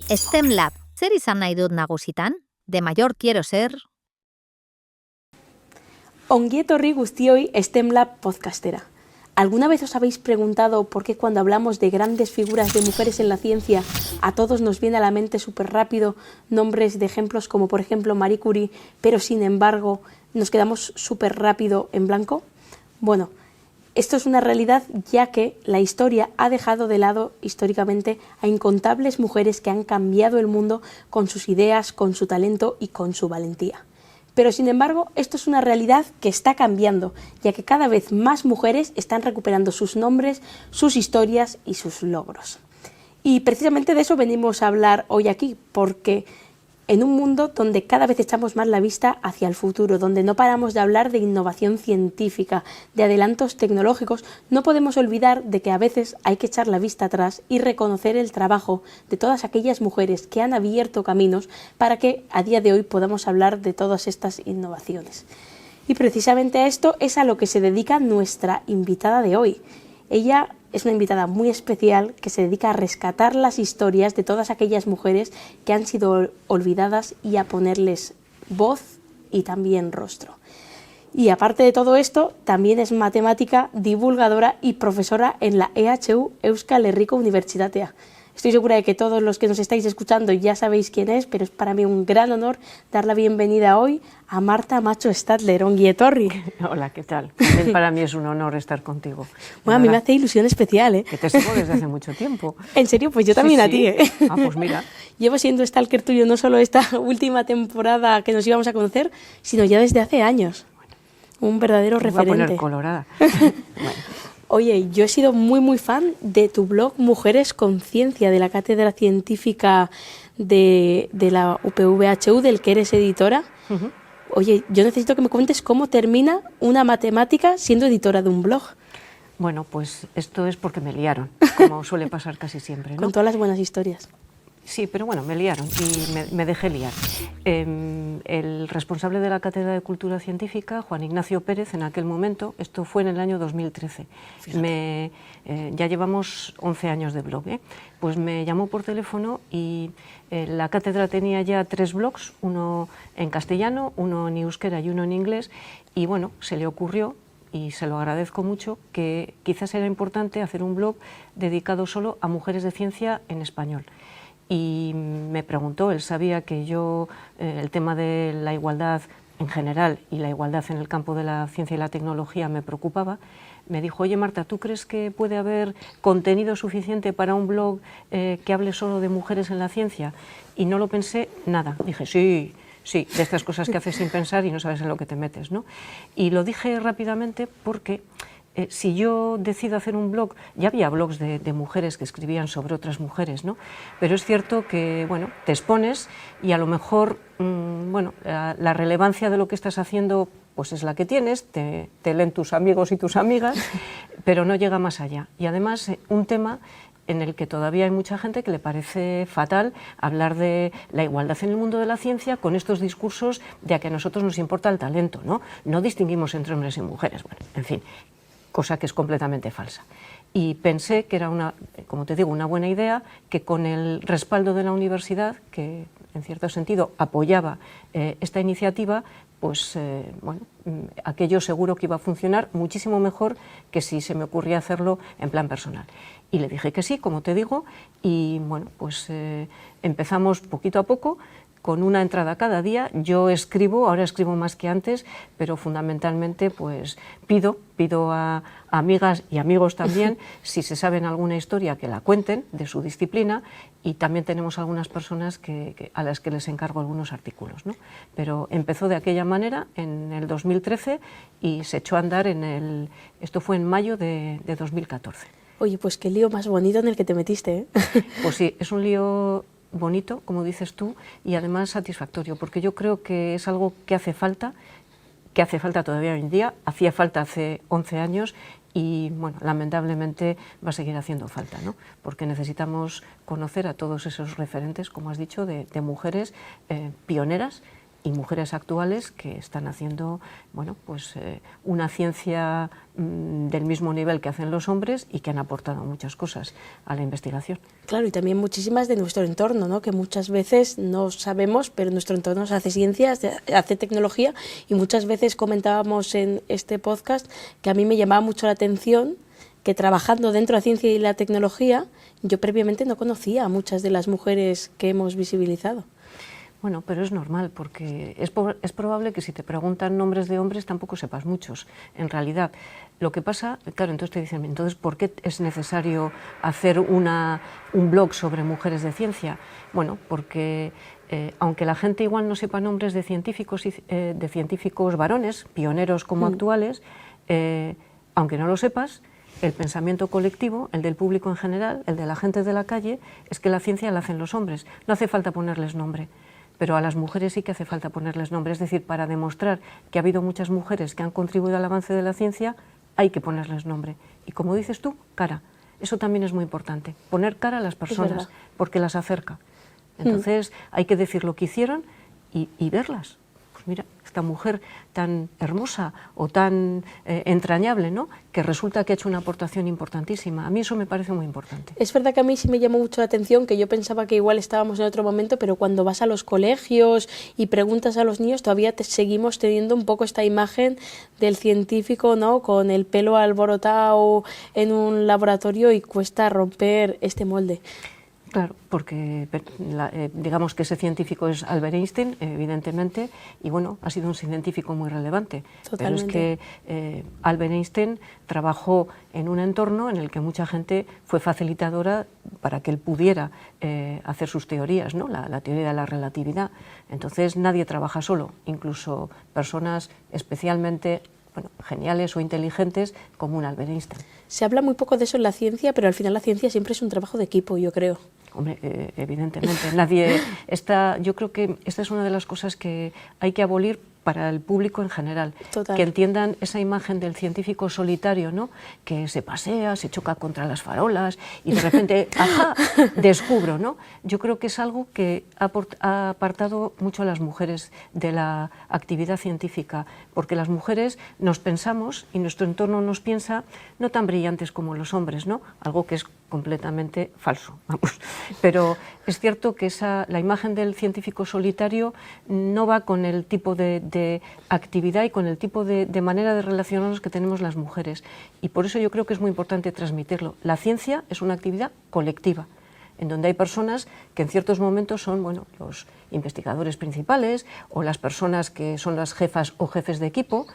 STEM Lab, zer izan nahi dut nagusitan? De mayor quiero ser... Ongi etorri guztioi STEM Lab podcastera. ¿Alguna vez os habéis preguntado por qué cuando hablamos de grandes figuras de mujeres en la ciencia a todos nos viene a la mente súper rápido nombres de ejemplos como por ejemplo Marie Curie, pero sin embargo nos quedamos súper rápido en blanco? Bueno, esto es una realidad ya que la historia ha dejado de lado históricamente a incontables mujeres que han cambiado el mundo con sus ideas, con su talento y con su valentía. Pero sin embargo, esto es una realidad que está cambiando, ya que cada vez más mujeres están recuperando sus nombres, sus historias y sus logros. Y precisamente de eso venimos a hablar hoy aquí, porque en un mundo donde cada vez echamos más la vista hacia el futuro, donde no paramos de hablar de innovación científica, de adelantos tecnológicos, no podemos olvidar de que a veces hay que echar la vista atrás y reconocer el trabajo de todas aquellas mujeres que han abierto caminos para que a día de hoy podamos hablar de todas estas innovaciones. Y precisamente a esto es a lo que se dedica nuestra invitada de hoy. Ella es una invitada muy especial que se dedica a rescatar las historias de todas aquellas mujeres que han sido olvidadas y a ponerles voz y también rostro. Y aparte de todo esto, también es matemática, divulgadora y profesora en la EHU Euskal Herriko Unibertsitatea. Estoy segura de que todos los que nos estáis escuchando ya sabéis quién es, pero es para mí un gran honor dar la bienvenida hoy a Marta Macho Stadler. Ongi etorri. Hola, ¿qué tal? Para mí es un honor estar contigo. Bueno, a mí me hace ilusión especial, ¿eh? Que te sigo desde hace mucho tiempo. ¿En serio? Pues yo también a ti, ¿eh? Ah, pues mira. Llevo siendo stalker tuyo no solo esta última temporada que nos íbamos a conocer, sino ya desde hace años. Un verdadero referente. Voy a poner colorada. Bueno. Oye, yo he sido muy fan de tu blog Mujeres con Ciencia, de la Cátedra Científica de la UPV-HU, del que eres editora. Oye, yo necesito que me cuentes cómo termina una matemática siendo editora de un blog. Bueno, pues esto es porque me liaron, como suele pasar casi siempre, ¿no? Con todas las buenas historias. Sí, pero bueno, me liaron y me dejé liar. El responsable de la Cátedra de Cultura Científica, Juan Ignacio Pérez, en aquel momento, esto fue en el año 2013, ya llevamos 11 años de blog, pues me llamó por teléfono y la cátedra tenía ya 3 blogs, uno en castellano, uno en euskera y uno en inglés, y bueno, se le ocurrió, y se lo agradezco mucho, que quizás era importante hacer un blog dedicado solo a mujeres de ciencia en español. Y me preguntó, él sabía que yo, el tema de la igualdad en general y la igualdad en el campo de la ciencia y la tecnología me preocupaba. Me dijo, oye Marta, ¿tú crees que puede haber contenido suficiente para un blog que hable solo de mujeres en la ciencia? Y no lo pensé nada, dije sí, de estas cosas que haces sin pensar y no sabes en lo que te metes, ¿no? Y lo dije rápidamente porque si yo decido hacer un blog, ya había blogs de mujeres que escribían sobre otras mujeres, ¿no? Pero es cierto que, bueno, te expones y a lo mejor, bueno, la relevancia de lo que estás haciendo pues es la que tienes, te leen tus amigos y tus amigas, pero no llega más allá. Y además, un tema en el que todavía hay mucha gente que le parece fatal hablar de la igualdad en el mundo de la ciencia con estos discursos de a que a nosotros nos importa el talento, ¿no? No distinguimos entre hombres y mujeres, bueno, en fin, cosa que es completamente falsa. Y pensé que era como te digo, una buena idea, que con el respaldo de la universidad, que en cierto sentido apoyaba esta iniciativa, pues bueno, aquello seguro que iba a funcionar muchísimo mejor que si se me ocurría hacerlo en plan personal. Y le dije que sí, como te digo, y bueno, pues empezamos poquito a poco, con una entrada cada día. Yo escribo, ahora escribo más que antes, pero fundamentalmente pues pido a amigas y amigos también, si se saben alguna historia, que la cuenten de su disciplina, y también tenemos algunas personas a las que les encargo algunos artículos, ¿no? Pero empezó de aquella manera en el 2013 y se echó a andar esto fue en mayo de 2014. Oye, pues qué lío más bonito en el que te metiste, ¿eh? Pues sí, es un lío bonito, como dices tú, y además satisfactorio, porque yo creo que es algo que hace falta todavía hoy en día, hacía falta hace 11 años y, bueno, lamentablemente va a seguir haciendo falta, ¿no? Porque necesitamos conocer a todos esos referentes, como has dicho, de mujeres pioneras y mujeres actuales que están haciendo, bueno, pues una ciencia del mismo nivel que hacen los hombres y que han aportado muchas cosas a la investigación. Claro, y también muchísimas de nuestro entorno, ¿no? Que muchas veces no sabemos, pero nuestro entorno se hace ciencia, hace tecnología, y muchas veces comentábamos en este podcast que a mí me llamaba mucho la atención que trabajando dentro de la ciencia y la tecnología, yo previamente no conocía a muchas de las mujeres que hemos visibilizado. Bueno, pero es normal, porque es probable que si te preguntan nombres de hombres tampoco sepas muchos, en realidad. Lo que pasa, claro, entonces te dicen, entonces, ¿por qué es necesario hacer un blog sobre mujeres de ciencia? Bueno, porque aunque la gente igual no sepa nombres de científicos varones, pioneros como actuales, aunque no lo sepas, el pensamiento colectivo, el del público en general, el de la gente de la calle, es que la ciencia la hacen los hombres. No hace falta ponerles nombre, pero a las mujeres sí que hace falta ponerles nombre. Es decir, para demostrar que ha habido muchas mujeres que han contribuido al avance de la ciencia, hay que ponerles nombre. Y como dices tú, cara. Eso también es muy importante, poner cara a las personas, porque las acerca. Entonces hay que decir lo que hicieron y verlas. Pues mira, esta mujer tan hermosa o tan entrañable, ¿no?, que resulta que ha hecho una aportación importantísima. A mí eso me parece muy importante. Es verdad que a mí sí me llamó mucho la atención, que yo pensaba que igual estábamos en otro momento, pero cuando vas a los colegios y preguntas a los niños, todavía seguimos teniendo un poco esta imagen del científico, ¿no?, con el pelo alborotado en un laboratorio, y cuesta romper este molde. Claro, porque digamos que ese científico es Albert Einstein, evidentemente, y bueno, ha sido un científico muy relevante. Totalmente. Pero es que Albert Einstein trabajó en un entorno en el que mucha gente fue facilitadora para que él pudiera hacer sus teorías, ¿no?, la teoría de la relatividad. Entonces nadie trabaja solo, incluso personas especialmente geniales o inteligentes como un Albert Einstein. Se habla muy poco de eso en la ciencia, pero al final la ciencia siempre es un trabajo de equipo, yo creo. Hombre, evidentemente, yo creo que esta es una de las cosas que hay que abolir para el público en general. Total. Que entiendan esa imagen del científico solitario, ¿no?, que se pasea, se choca contra las farolas y de repente, ¡ajá!, descubro, ¿no? Yo creo que es algo que ha apartado mucho a las mujeres de la actividad científica, porque las mujeres nos pensamos y nuestro entorno nos piensa no tan brillantes como los hombres, ¿no?, algo que es completamente falso, vamos. Pero es cierto que la imagen del científico solitario no va con el tipo de actividad y con el tipo de manera de relacionarnos que tenemos las mujeres. Y por eso yo creo que es muy importante transmitirlo. La ciencia es una actividad colectiva, en donde hay personas que en ciertos momentos son, bueno, los investigadores principales o las personas que son las jefas o jefes de equipo,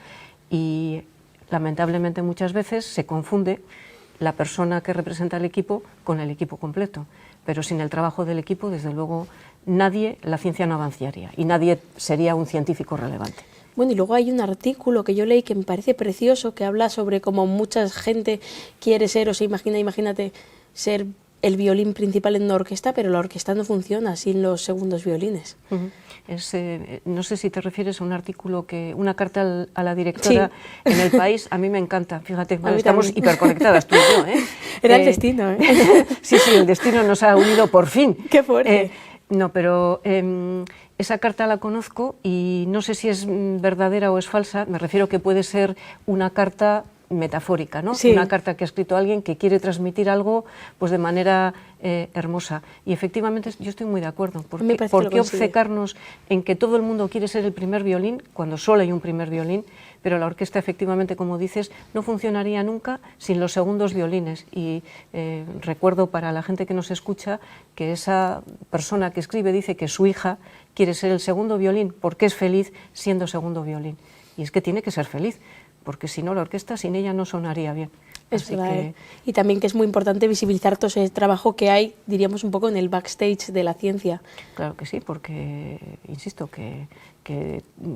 y lamentablemente muchas veces se confunde la persona que representa al equipo con el equipo completo, pero sin el trabajo del equipo, desde luego, la ciencia no avanzaría y nadie sería un científico relevante. Bueno, y luego hay un artículo que yo leí que me parece precioso, que habla sobre cómo mucha gente quiere ser, o se imagínate, ser el violín principal en una orquesta, pero la orquesta no funciona sin los segundos violines. No sé si te refieres a un artículo, una carta a la directora, sí, en El País. A mí me encanta, fíjate, estamos hiperconectadas tú y yo. Era el destino, Sí, el destino nos ha unido por fin. ¡Qué fuerte! No, pero esa carta la conozco y no sé si es verdadera o es falsa. Me refiero que puede ser una carta metafórica, ¿no? Sí. Una carta que ha escrito alguien que quiere transmitir algo pues de manera hermosa. Y efectivamente yo estoy muy de acuerdo. ¿Por qué obcecarnos en que todo el mundo quiere ser el primer violín cuando solo hay un primer violín? Pero la orquesta, efectivamente, como dices, no funcionaría nunca sin los segundos violines. Y recuerdo para la gente que nos escucha que esa persona que escribe dice que su hija quiere ser el segundo violín porque es feliz siendo segundo violín. Y es que tiene que ser feliz, porque si no la orquesta sin ella no sonaría bien. Es verdad, y también que es muy importante visibilizar todo ese trabajo que hay, diríamos un poco en el backstage de la ciencia. Claro que sí, porque, insisto, que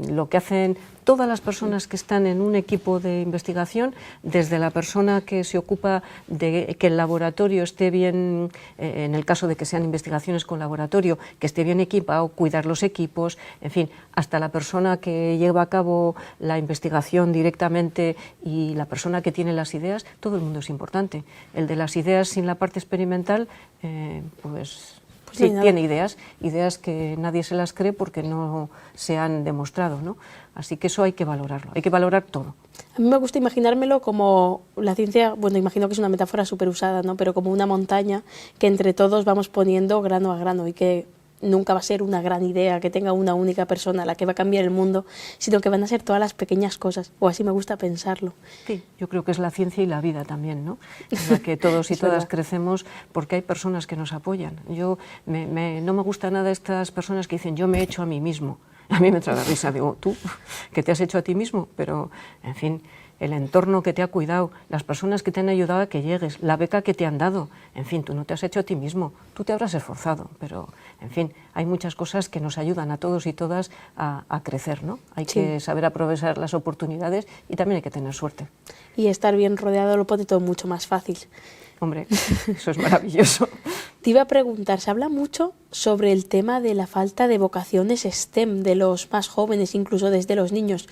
lo que hacen todas las personas que están en un equipo de investigación, desde la persona que se ocupa de que el laboratorio esté bien, en el caso de que sean investigaciones con laboratorio, que esté bien equipado, cuidar los equipos, en fin, hasta la persona que lleva a cabo la investigación directamente y la persona que tiene las ideas, todo el mundo es importante. El de las ideas sin la parte experimental, pues Sí, tiene ideas que nadie se las cree porque no se han demostrado, ¿no? Así que eso hay que valorarlo, hay que valorar todo. A mí me gusta imaginármelo como la ciencia, bueno, imagino que es una metáfora súper usada, ¿no? Pero como una montaña que entre todos vamos poniendo grano a grano y que nunca va a ser una gran idea que tenga una única persona la que va a cambiar el mundo, sino que van a ser todas las pequeñas cosas, o así me gusta pensarlo. Sí, yo creo que es la ciencia y la vida también, ¿no? En la que todos y todas crecemos porque hay personas que nos apoyan. No me gusta nada estas personas que dicen yo me he hecho a mí mismo. A mí me entra la risa, digo, tú, que te has hecho a ti mismo, pero, en fin, el entorno que te ha cuidado, las personas que te han ayudado a que llegues, la beca que te han dado, en fin, tú no te has hecho a ti mismo, tú te habrás esforzado, pero, en fin, hay muchas cosas que nos ayudan a todos y todas a crecer, ¿no? Hay que saber aprovechar las oportunidades y también hay que tener suerte. Y estar bien rodeado lo pone todo mucho más fácil. Hombre, eso es maravilloso. Te iba a preguntar, se habla mucho sobre el tema de la falta de vocaciones STEM de los más jóvenes, incluso desde los niños.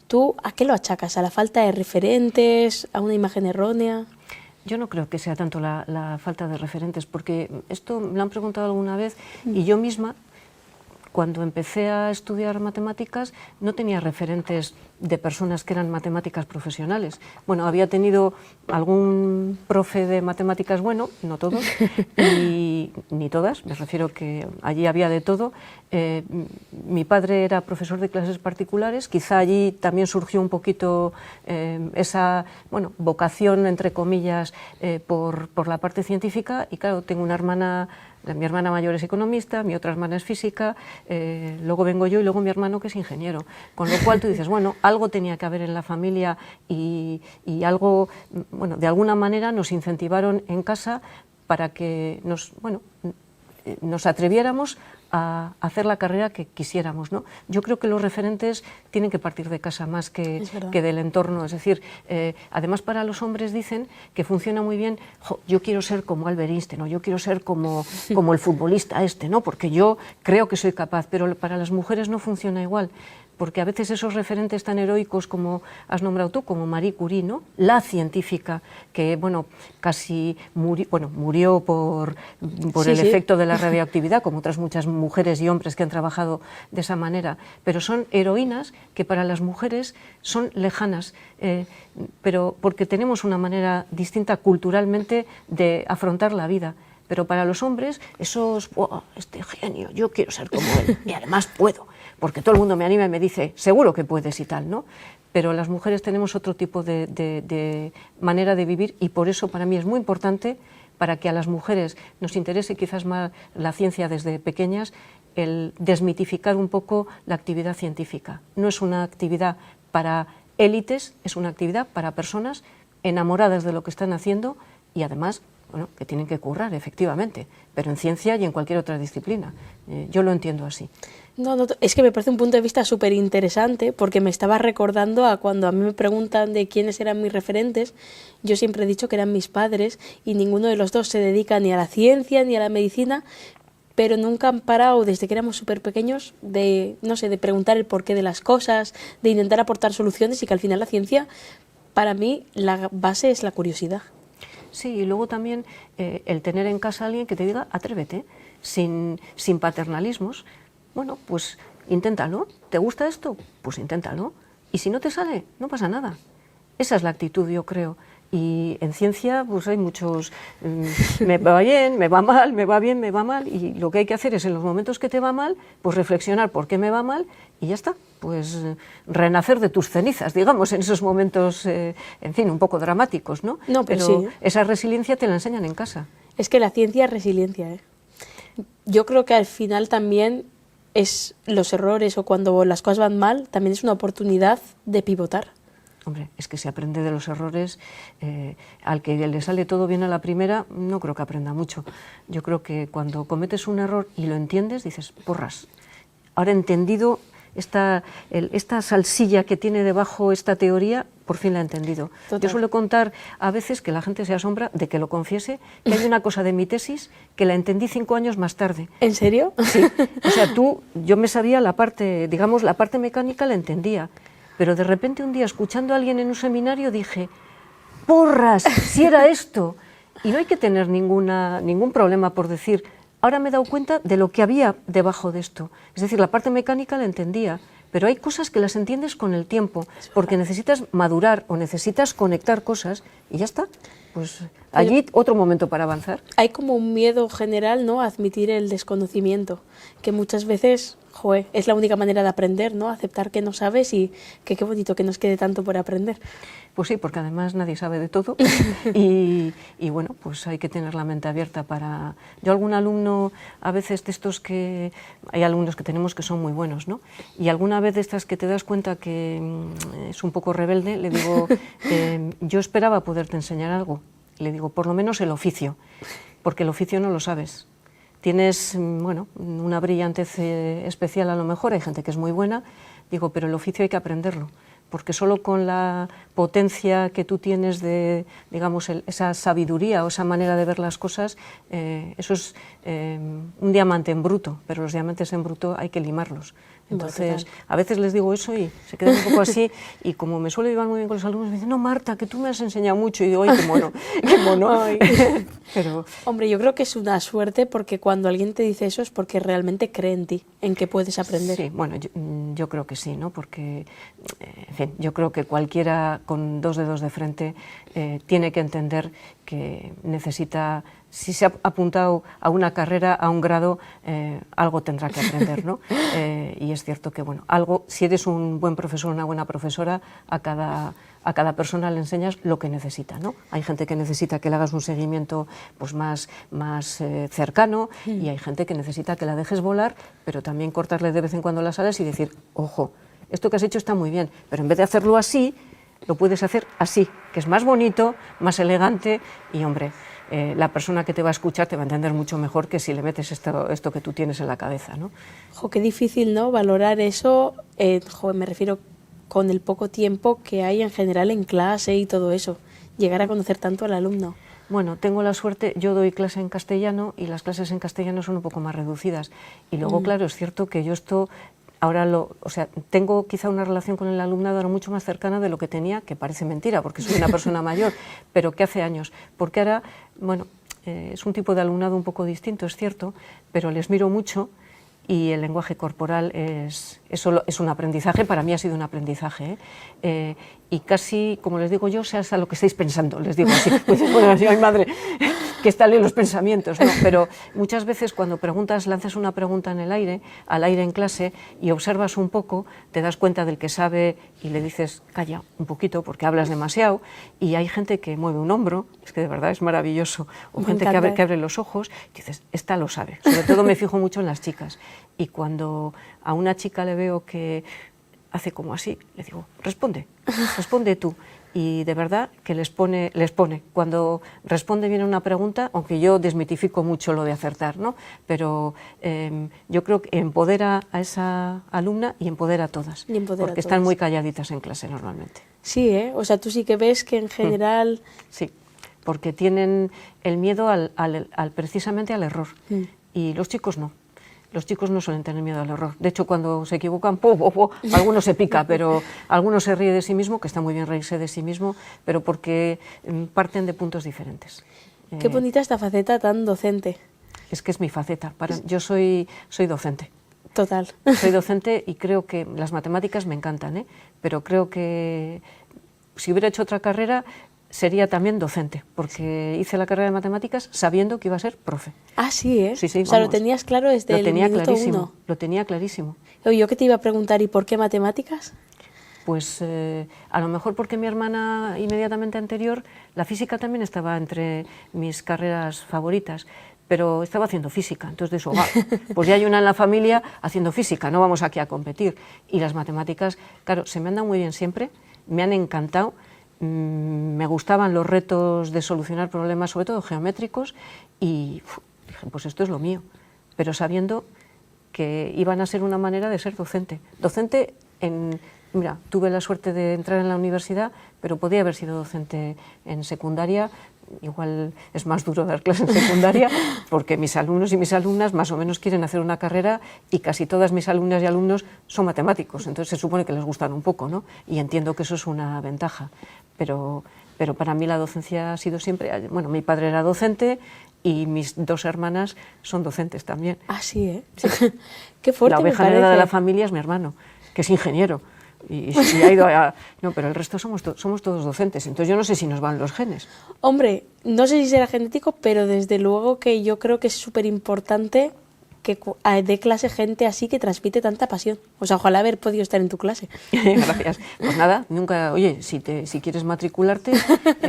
¿Tú a qué lo achacas? ¿A la falta de referentes? ¿A una imagen errónea? Yo no creo que sea tanto la falta de referentes, porque esto me lo han preguntado alguna vez y yo misma, cuando empecé a estudiar matemáticas, no tenía referentes de personas que eran matemáticas profesionales. Bueno, había tenido algún profe de matemáticas bueno, no todos, y ni todas, me refiero que allí había de todo. Mi padre era profesor de clases particulares, quizá allí también surgió un poquito esa vocación, entre comillas, por la parte científica, y claro, tengo una hermana. Mi hermana mayor es economista, mi otra hermana es física, luego vengo yo y luego mi hermano que es ingeniero. Con lo cual tú dices, bueno, algo tenía que haber en la familia y algo, de alguna manera nos incentivaron en casa para que nos atreviéramos a hacer la carrera que quisiéramos, ¿no? Yo creo que los referentes tienen que partir de casa más que del entorno, es decir, además para los hombres dicen que funciona muy bien, yo quiero ser como Albert Einstein, o yo quiero ser como el futbolista ¿no? Porque yo creo que soy capaz, pero para las mujeres no funciona igual. Porque a veces esos referentes tan heroicos como has nombrado tú, como Marie Curie, ¿no? La científica que, casi murió por el efecto de la radioactividad, como otras muchas mujeres y hombres que han trabajado de esa manera, pero son heroínas que para las mujeres son lejanas, pero porque tenemos una manera distinta culturalmente de afrontar la vida. Pero para los hombres, este genio, yo quiero ser como él, y además puedo, porque todo el mundo me anima y me dice, seguro que puedes y tal, ¿no? Pero las mujeres tenemos otro tipo de manera de vivir y por eso para mí es muy importante, para que a las mujeres nos interese quizás más la ciencia desde pequeñas, el desmitificar un poco la actividad científica. No es una actividad para élites, es una actividad para personas enamoradas de lo que están haciendo y además que tienen que currar, efectivamente, pero en ciencia y en cualquier otra disciplina. Yo lo entiendo así. No, es que me parece un punto de vista súper interesante porque me estaba recordando a cuando a mí me preguntan de quiénes eran mis referentes, yo siempre he dicho que eran mis padres y ninguno de los dos se dedica ni a la ciencia ni a la medicina, pero nunca han parado desde que éramos súper pequeños de preguntar el porqué de las cosas, de intentar aportar soluciones y que al final la ciencia, para mí, la base es la curiosidad. Sí, y luego también el tener en casa a alguien que te diga, atrévete, sin paternalismos. Bueno, pues inténtalo. ¿Te gusta esto? Pues inténtalo. Y si no te sale, no pasa nada. Esa es la actitud, yo creo. Y en ciencia pues hay muchos, me va bien, me va mal, me va bien, me va mal, y lo que hay que hacer es en los momentos que te va mal, pues reflexionar por qué me va mal y ya está, pues renacer de tus cenizas, digamos, en esos momentos, en fin, un poco dramáticos, ¿no? No, pero sí. Esa resiliencia te la enseñan en casa. Es que la ciencia es resiliencia, ¿eh? Yo creo que al final también es los errores o cuando las cosas van mal, también es una oportunidad de pivotar. Hombre, es que se aprende de los errores, al que le sale todo bien a la primera, no creo que aprenda mucho. Yo creo que cuando cometes un error y lo entiendes, dices, porras, ahora he entendido esta salsilla que tiene debajo esta teoría, por fin la he entendido. Total. Yo suelo contar a veces que la gente se asombra de que lo confiese, que hay una cosa de mi tesis que la entendí 5 años más tarde. ¿En serio? Sí, o sea, yo me sabía la parte, digamos, la parte mecánica la entendía, pero de repente un día escuchando a alguien en un seminario dije, porras, si era esto. Y no hay que tener ningún problema por decir, ahora me he dado cuenta de lo que había debajo de esto. Es decir, la parte mecánica la entendía, pero hay cosas que las entiendes con el tiempo, porque necesitas madurar o necesitas conectar cosas y ya está. Pues allí otro momento para avanzar. Hay como un miedo general, ¿no?, a admitir el desconocimiento, que muchas veces, es la única manera de aprender, ¿no?, aceptar que no sabes y que qué bonito que nos quede tanto por aprender. Pues sí, porque además nadie sabe de todo y bueno, pues hay que tener la mente abierta para... Yo algún alumno, a veces de estos que... Hay alumnos que tenemos que son muy buenos, ¿no? Y alguna vez de estas que te das cuenta que es un poco rebelde, le digo, yo esperaba poderte enseñar algo. Le digo, por lo menos el oficio, porque el oficio no lo sabes. Tienes, bueno, una brillantez especial a lo mejor, hay gente que es muy buena, digo, pero el oficio hay que aprenderlo, porque solo con la potencia que tú tienes de, digamos, esa sabiduría o esa manera de ver las cosas, eso es un diamante en bruto, pero los diamantes en bruto hay que limarlos. Entonces, a veces les digo eso y se quedan un poco así, y como me suele llevar muy bien con los alumnos, me dicen, no, Marta, que tú me has enseñado mucho, y digo, ¡ay, qué mono! ¡Qué mono! Pero... Hombre, yo creo que es una suerte, porque cuando alguien te dice eso es porque realmente cree en ti, en que puedes aprender. Sí, bueno, yo creo que sí, ¿no? Porque, en fin, yo creo que cualquiera con 2 dedos de frente tiene que entender que necesita... Si se ha apuntado a una carrera, a un grado, algo tendrá que aprender, ¿no? Y es cierto que, bueno, algo, si eres un buen profesor, una buena profesora, a cada persona le enseñas lo que necesita, ¿no? Hay gente que necesita que le hagas un seguimiento pues más cercano, y hay gente que necesita que la dejes volar, pero también cortarle de vez en cuando las alas y decir, ojo, esto que has hecho está muy bien, pero en vez de hacerlo así, lo puedes hacer así, que es más bonito, más elegante, y, hombre, la persona que te va a escuchar te va a entender mucho mejor que si le metes esto que tú tienes en la cabeza, ¿no? Qué difícil, ¿no?, valorar eso, me refiero con el poco tiempo que hay en general en clase y todo eso, llegar a conocer tanto al alumno. Bueno, tengo la suerte, yo doy clase en castellano y las clases en castellano son un poco más reducidas. Y luego, claro, es cierto que yo esto... Ahora tengo quizá una relación con el alumnado ahora mucho más cercana de lo que tenía, que parece mentira, porque soy una persona mayor, pero que hace años. Porque ahora, bueno, es un tipo de alumnado un poco distinto, es cierto, pero les miro mucho y el lenguaje corporal es un aprendizaje, para mí ha sido un aprendizaje, y casi, como les digo yo, sea hasta lo que estáis pensando, les digo así, pues, bueno, así, ay madre, que están en los pensamientos, ¿no? Pero muchas veces cuando preguntas, lanzas una pregunta en el aire, al aire en clase, y observas un poco, te das cuenta del que sabe y le dices, calla un poquito porque hablas demasiado, y hay gente que mueve un hombro, es que de verdad es maravilloso, o gente que abre los ojos, y dices, esta lo sabe. Sobre todo me fijo mucho en las chicas, y cuando a una chica le veo que hace como así, le digo, responde tú. Y de verdad que les pone, cuando responde bien a una pregunta, aunque yo desmitifico mucho lo de acertar, ¿no? Pero yo creo que empodera a esa alumna y empodera a todas, porque están muy calladitas en clase normalmente. Sí, o sea, tú sí que ves que en general... Sí, porque tienen el miedo precisamente al error, y los chicos no. Los chicos no suelen tener miedo al error. De hecho, cuando se equivocan, alguno se pica, pero alguno se ríe de sí mismo, que está muy bien reírse de sí mismo, pero porque parten de puntos diferentes. Qué bonita esta faceta tan docente. Es que es mi faceta. Yo soy docente. Total. Soy docente y creo que las matemáticas me encantan, pero creo que si hubiera hecho otra carrera sería también docente, porque hice la carrera de matemáticas sabiendo que iba a ser profe. Ah, sí, ¿eh? Sí, o sea, lo tenías claro desde el minuto uno. Lo tenía clarísimo. Yo que te iba a preguntar, ¿y por qué matemáticas? Pues a lo mejor porque mi hermana inmediatamente anterior, la física también estaba entre mis carreras favoritas, pero estaba haciendo física, entonces de eso, pues ya hay una en la familia haciendo física, no vamos aquí a competir. Y las matemáticas, claro, se me han dado muy bien siempre, me han encantado. Me gustaban los retos de solucionar problemas, sobre todo geométricos, y dije, pues esto es lo mío, pero sabiendo que iban a ser una manera de ser docente. Mira, tuve la suerte de entrar en la universidad, pero podía haber sido docente en secundaria. Igual es más duro dar clase en secundaria, porque mis alumnos y mis alumnas más o menos quieren hacer una carrera, y casi todas mis alumnas y alumnos son matemáticos, entonces se supone que les gustan un poco, ¿no? Y entiendo que eso es una ventaja, pero para mí la docencia ha sido siempre... Bueno, mi padre era docente y mis 2 hermanas son docentes también. Ah, sí, ¿eh? Sí. Qué fuerte La me oveja negra de la parece. familia es mi hermano, que es ingeniero. Y ha ido a... No, pero el resto somos todos docentes. Entonces yo no sé si nos van los genes. Hombre, no sé si será genético, pero desde luego que yo creo que es súper importante que dé clase gente así que transmite tanta pasión. O sea, ojalá haber podido estar en tu clase. Gracias. Pues nada, nunca... Oye, si quieres matricularte,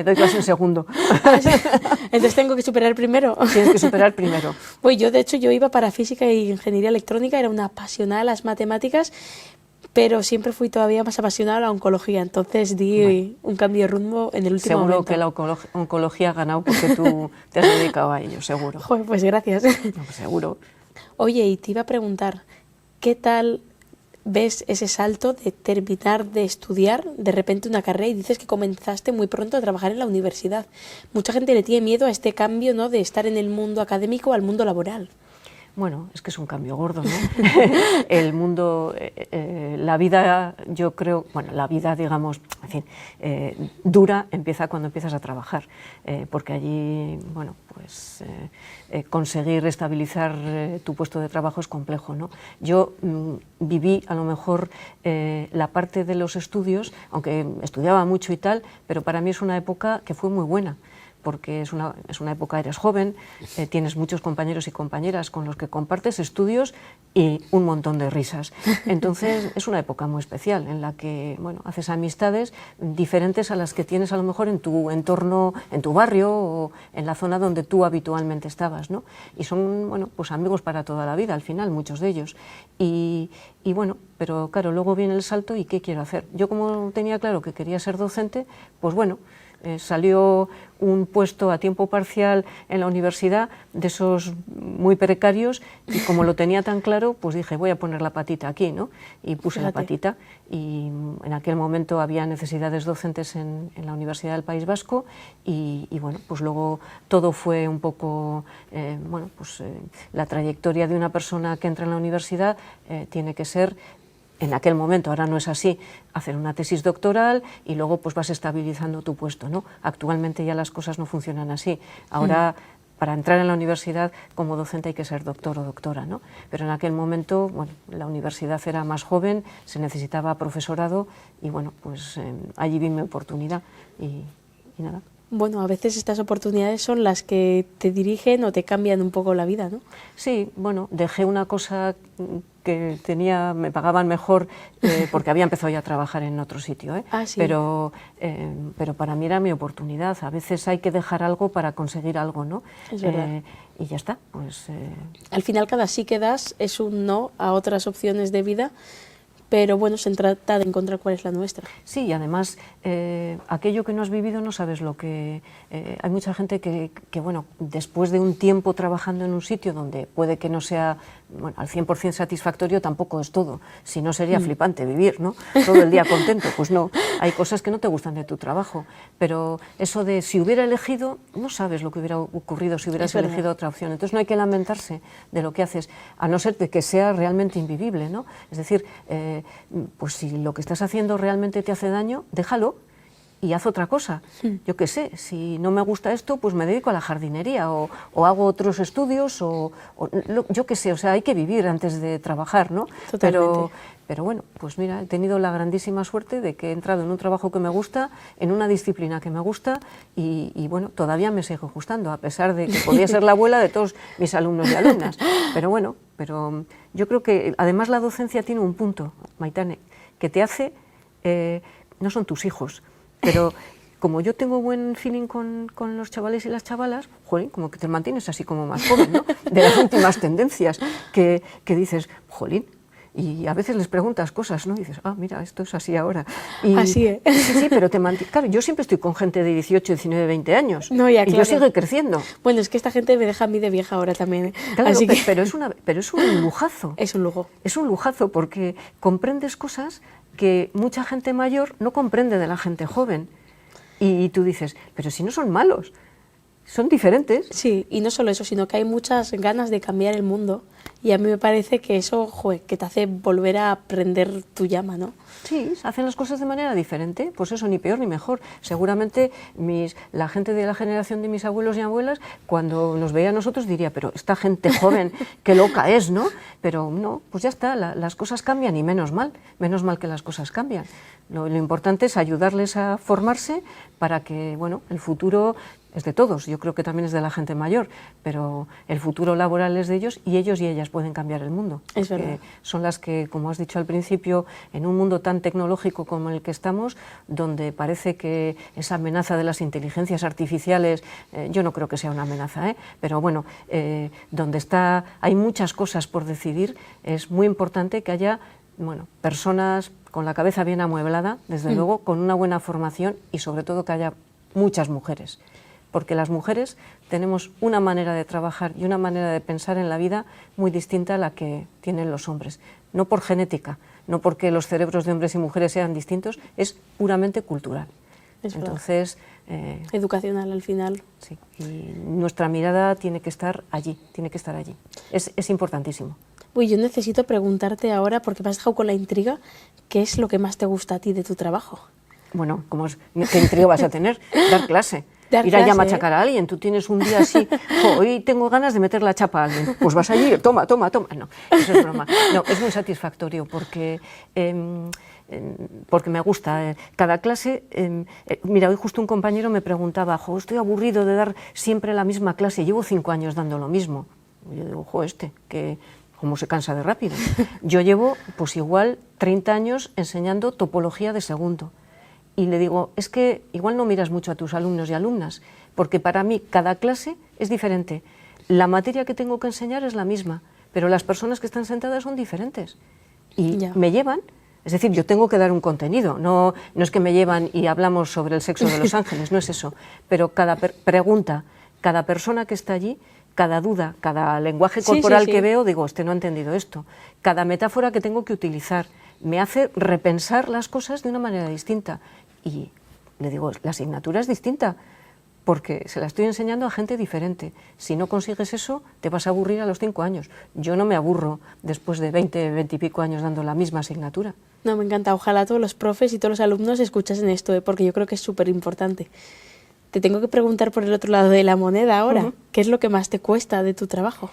doy clase en segundo. Ah, sí. Entonces tengo que superar primero. Tienes que superar primero. Pues yo, de hecho, yo iba para física e ingeniería electrónica, era una apasionada a las matemáticas, pero siempre fui todavía más apasionada a la oncología. Entonces di un cambio de rumbo en el último Seguro momento. que la oncología ha ganado porque tú te has dedicado a ello, seguro. Joder, pues gracias. No, pues seguro. Oye, y te iba a preguntar, ¿qué tal ves ese salto de terminar de estudiar de repente una carrera y dices que comenzaste muy pronto a trabajar en la universidad? Mucha gente le tiene miedo a este cambio, ¿no?, de estar en el mundo académico al mundo laboral. Bueno, es que es un cambio gordo, ¿no? El mundo, la vida, yo creo, bueno, la vida, digamos, en fin, dura empieza cuando empiezas a trabajar, porque allí, bueno, pues conseguir estabilizar tu puesto de trabajo es complejo, ¿no? Yo viví a lo mejor la parte de los estudios, aunque estudiaba mucho y tal, pero para mí es una época que fue muy buena, porque es una época, eres joven, tienes muchos compañeros y compañeras con los que compartes estudios y un montón de risas. Entonces es una época muy especial en la que, bueno, haces amistades diferentes a las que tienes a lo mejor en tu entorno, en tu barrio o en la zona donde tú habitualmente estabas, ¿no? Y son, bueno, pues amigos para toda la vida al final, muchos de ellos. Y bueno, pero claro, luego viene el salto y ¿qué quiero hacer? Yo como tenía claro que quería ser docente, pues bueno, salió un puesto a tiempo parcial en la universidad, de esos muy precarios, y como lo tenía tan claro, pues dije, voy a poner la patita aquí, ¿no? Y puse la patita, y en aquel momento había necesidades docentes en la Universidad del País Vasco, y bueno, pues luego todo fue un poco, bueno, pues la trayectoria de una persona que entra en la universidad tiene que ser, en aquel momento, ahora no es así, hacer una tesis doctoral y luego pues vas estabilizando tu puesto, ¿no? Actualmente ya las cosas no funcionan así. Ahora, para entrar en la universidad como docente hay que ser doctor o doctora, ¿no? Pero en aquel momento, bueno, la universidad era más joven, se necesitaba profesorado y bueno, pues allí vi mi oportunidad y nada. Bueno, a veces estas oportunidades son las que te dirigen o te cambian un poco la vida, ¿no? Sí, bueno, dejé una cosa que tenía, me pagaban mejor porque había empezado ya a trabajar en otro sitio, ¿eh? Ah, sí. Pero para mí era mi oportunidad. A veces hay que dejar algo para conseguir algo, ¿no? Es verdad. Y ya está. Pues, al final cada sí que das es un no a otras opciones de vida, pero bueno, se trata de encontrar cuál es la nuestra. Sí, y además, aquello que no has vivido no sabes lo que... hay mucha gente que, bueno, después de un tiempo trabajando en un sitio donde puede que no sea, bueno, al 100% satisfactorio, tampoco es todo. Si no, sería flipante vivir, ¿no? Todo el día contento. Pues no, hay cosas que no te gustan de tu trabajo. Pero eso de si hubiera elegido, no sabes lo que hubiera ocurrido si hubieras elegido otra opción. Entonces no hay que lamentarse de lo que haces, a no ser de que sea realmente invivible, ¿no? Es decir, pues si lo que estás haciendo realmente te hace daño, déjalo y haz otra cosa. Yo qué sé, si no me gusta esto, pues me dedico a la jardinería o hago otros estudios yo qué sé, o sea, hay que vivir antes de trabajar, ¿no? Totalmente. Pero bueno, pues mira, he tenido la grandísima suerte de que he entrado en un trabajo que me gusta, en una disciplina que me gusta y bueno, todavía me sigue gustando, a pesar de que podía ser la abuela de todos mis alumnos y alumnas. Pero bueno, yo creo que además la docencia tiene un punto, Maitane, que te hace, no son tus hijos, pero como yo tengo buen feeling con los chavales y las chavalas, jolín, como que te mantienes así como más joven, ¿no? De las últimas tendencias, que dices, jolín, y a veces les preguntas cosas, ¿no? Y dices, ah, mira, esto es así ahora. Y, así es. Sí, pero te mantienes. Claro, yo siempre estoy con gente de 18, 19, 20 años. No, ya, y claro. yo sigo creciendo. Bueno, es que esta gente me deja a mí de vieja ahora también, ¿eh? Claro, Así que... pero es un lujazo. Es un lujo. Es un lujazo porque comprendes cosas que mucha gente mayor no comprende de la gente joven. Y tú dices, pero si no son malos, son diferentes. Sí, y no solo eso, sino que hay muchas ganas de cambiar el mundo Y a mí me parece que eso, joder, que te hace volver a prender tu llama, ¿no? Sí, hacen las cosas de manera diferente, pues eso, ni peor ni mejor. Seguramente la gente de la generación de mis abuelos y abuelas, cuando nos veía a nosotros diría, pero esta gente joven, qué loca es, ¿no? Pero no, pues ya está, las cosas cambian y menos mal que las cosas cambian. Lo importante es ayudarles a formarse para que, bueno, el futuro es de todos, yo creo que también es de la gente mayor, pero el futuro laboral es de ellos y ellas pueden cambiar el mundo. Es verdad. Son las que, como has dicho al principio, en un mundo tan tecnológico como el que estamos, donde parece que esa amenaza de las inteligencias artificiales, yo no creo que sea una amenaza, pero bueno, donde hay muchas cosas por decidir, es muy importante que haya personas con la cabeza bien amueblada, desde luego, con una buena formación y sobre todo que haya muchas mujeres. Porque las mujeres tenemos una manera de trabajar y una manera de pensar en la vida muy distinta a la que tienen los hombres. No por genética, no porque los cerebros de hombres y mujeres sean distintos, es puramente cultural. Entonces, educacional al final. Sí, y nuestra mirada tiene que estar allí, Es importantísimo. Uy, yo necesito preguntarte ahora, porque me has dejado con la intriga, ¿qué es lo que más te gusta a ti de tu trabajo? Bueno, ¿qué intriga vas a tener? Dar clase. Ir allá a machacar a alguien, tú tienes un día así, hoy tengo ganas de meter la chapa a alguien, pues vas allí, toma. No, eso es broma. No, es muy satisfactorio porque me gusta. Cada clase, mira, hoy justo un compañero me preguntaba, estoy aburrido de dar siempre la misma clase, llevo 5 años dando lo mismo. Y yo digo, que cómo se cansa de rápido. Yo llevo, pues igual, 30 años enseñando topología de segundo. Y le digo, es que igual no miras mucho a tus alumnos y alumnas, porque para mí cada clase es diferente. La materia que tengo que enseñar es la misma, pero las personas que están sentadas son diferentes. Y me llevan, es decir, yo tengo que dar un contenido, no es que me llevan y hablamos sobre el sexo de los ángeles, no es eso. Pero cada pregunta, cada persona que está allí, cada duda, cada lenguaje corporal que veo, digo, no ha entendido esto. Cada metáfora que tengo que utilizar me hace repensar las cosas de una manera distinta. Y le digo, la asignatura es distinta, porque se la estoy enseñando a gente diferente. Si no consigues eso, te vas a aburrir a los 5 años. Yo no me aburro después de 20 y pico años dando la misma asignatura. No, me encanta. Ojalá todos los profes y todos los alumnos escuchasen esto, porque yo creo que es súper importante. Te tengo que preguntar por el otro lado de la moneda ahora. ¿Qué es lo que más te cuesta de tu trabajo?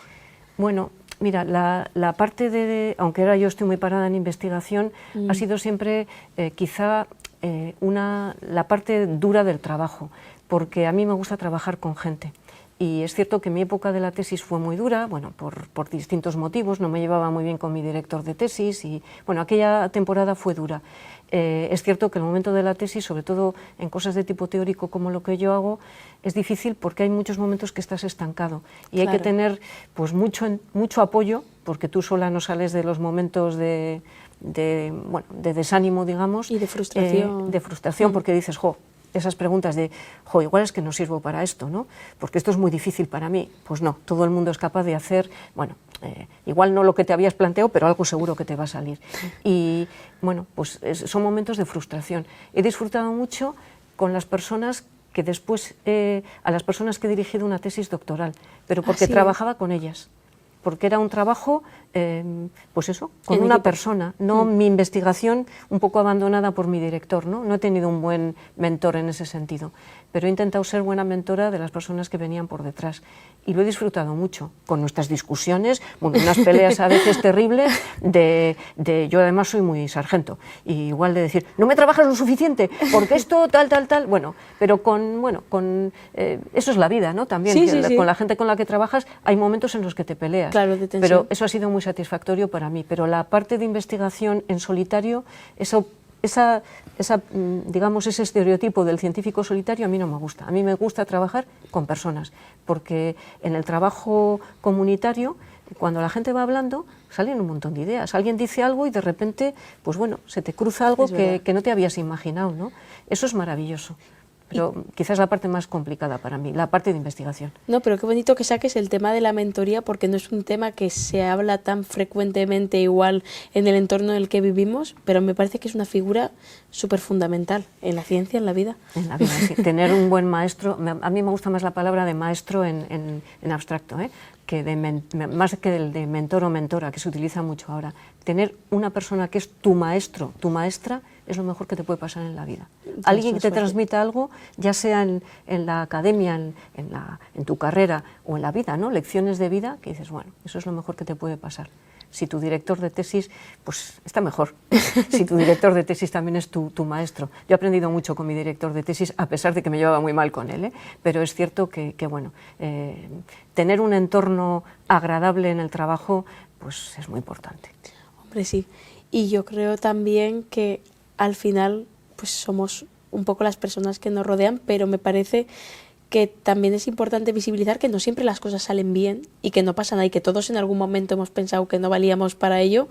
Bueno, mira, la parte aunque ahora yo estoy muy parada en investigación, ha sido siempre quizá la parte dura del trabajo, porque a mí me gusta trabajar con gente. Y es cierto que mi época de la tesis fue muy dura, bueno, por distintos motivos, no me llevaba muy bien con mi director de tesis y, bueno, aquella temporada fue dura. Es cierto que el momento de la tesis, sobre todo en cosas de tipo teórico como lo que yo hago, es difícil porque hay muchos momentos que estás estancado y hay que tener pues mucho apoyo, porque tú sola no sales de los momentos de desánimo, digamos. Y de frustración. De frustración, porque dices, esas preguntas de, igual es que no sirvo para esto, ¿no? Porque esto es muy difícil para mí. Pues no, todo el mundo es capaz de hacer, igual no lo que te habías planteado, pero algo seguro que te va a salir. Y bueno, pues son momentos de frustración. He disfrutado mucho con las personas que después, a las personas que he dirigido una tesis doctoral, pero porque trabajaba con ellas. Porque era un trabajo, pues eso, con una persona, no mi investigación un poco abandonada por mi director, ¿no? No he tenido un buen mentor en ese sentido, pero he intentado ser buena mentora de las personas que venían por detrás y lo he disfrutado mucho, con nuestras discusiones, unas peleas a veces terribles, yo además soy muy sargento, y igual de decir, no me trabajas lo suficiente, porque esto tal, bueno, pero eso es la vida, ¿no? También, con la gente con la que trabajas hay momentos en los que te peleas. Claro, de tensión. Pero eso ha sido muy satisfactorio para mí. Pero la parte de investigación en solitario, digamos, ese estereotipo del científico solitario a mí no me gusta. A mí me gusta trabajar con personas, porque en el trabajo comunitario, cuando la gente va hablando, salen un montón de ideas. Alguien dice algo y de repente, pues bueno, se te cruza algo que no te habías imaginado, ¿no? Eso es maravilloso. pero quizás la parte más complicada para mí, la parte de investigación. No, pero qué bonito que saques el tema de la mentoría, porque no es un tema que se habla tan frecuentemente igual en el entorno en el que vivimos, pero me parece que es una figura súper fundamental en la ciencia, en la vida. En la vida, sí. Tener un buen maestro, a mí me gusta más la palabra de maestro en abstracto, que más que el de mentor o mentora, que se utiliza mucho ahora. Tener una persona que es tu maestro, tu maestra, es lo mejor que te puede pasar en la vida. Alguien que te transmita algo, ya sea en la academia, en tu carrera o en la vida, ¿no? Lecciones de vida, que dices, bueno, eso es lo mejor que te puede pasar. Si tu director de tesis, pues está mejor. Si tu director de tesis también es tu maestro. Yo he aprendido mucho con mi director de tesis, a pesar de que me llevaba muy mal con él, pero es cierto que bueno, tener un entorno agradable en el trabajo, pues es muy importante. Hombre, sí. Y yo creo también que al final pues somos un poco las personas que nos rodean, pero me parece que también es importante visibilizar que no siempre las cosas salen bien y que no pasa nada y que todos en algún momento hemos pensado que no valíamos para ello,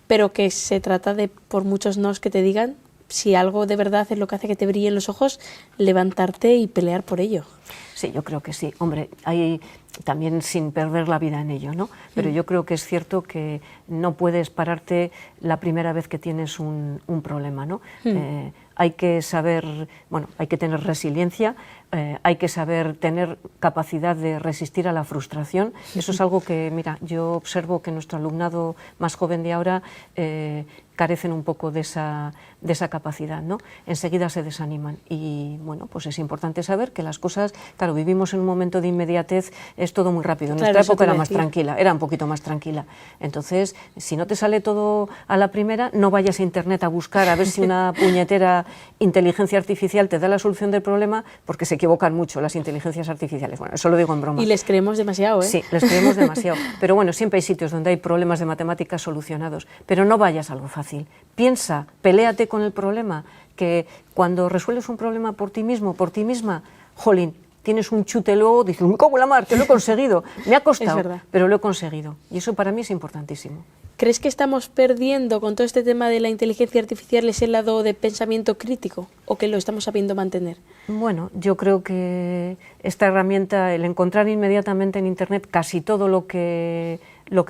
pero que se trata de, por muchos nos que te digan, si algo de verdad es lo que hace que te brillen los ojos, levantarte y pelear por ello. Sí, yo creo que sí. Hombre, hay también sin perder la vida en ello, ¿no? Pero yo creo que es cierto que no puedes pararte la primera vez que tienes un problema, ¿no? Hay que saber, bueno, hay que tener resiliencia, hay que saber tener capacidad de resistir a la frustración. Eso es algo que, mira, yo observo que nuestro alumnado más joven de ahora carecen un poco de esa capacidad, ¿no? Enseguida se desaniman y, bueno, pues es importante saber que las cosas, claro, vivimos en un momento de inmediatez, es todo muy rápido. En nuestra época era más tranquila, era un poquito más tranquila. Entonces, si no te sale todo a la primera, no vayas a internet a buscar a ver si una puñetera inteligencia artificial te da la solución del problema, porque se equivocan mucho las inteligencias artificiales. Bueno, eso lo digo en broma. Y les creemos demasiado, ¿eh? Sí, les creemos demasiado. Pero bueno, siempre hay sitios donde hay problemas de matemáticas solucionados. Pero no vayas a algo fácil. Piensa, peléate con el problema, que cuando resuelves un problema por ti mismo, por ti misma, jolín, tienes un chute luego, dices, me cago en la mar, que lo he conseguido, me ha costado, pero lo he conseguido. Y eso para mí es importantísimo. ¿Crees que estamos perdiendo con todo este tema de la inteligencia artificial ese lado de pensamiento crítico o que lo estamos sabiendo mantener? Bueno, yo creo que esta herramienta, el encontrar inmediatamente en Internet casi todo lo que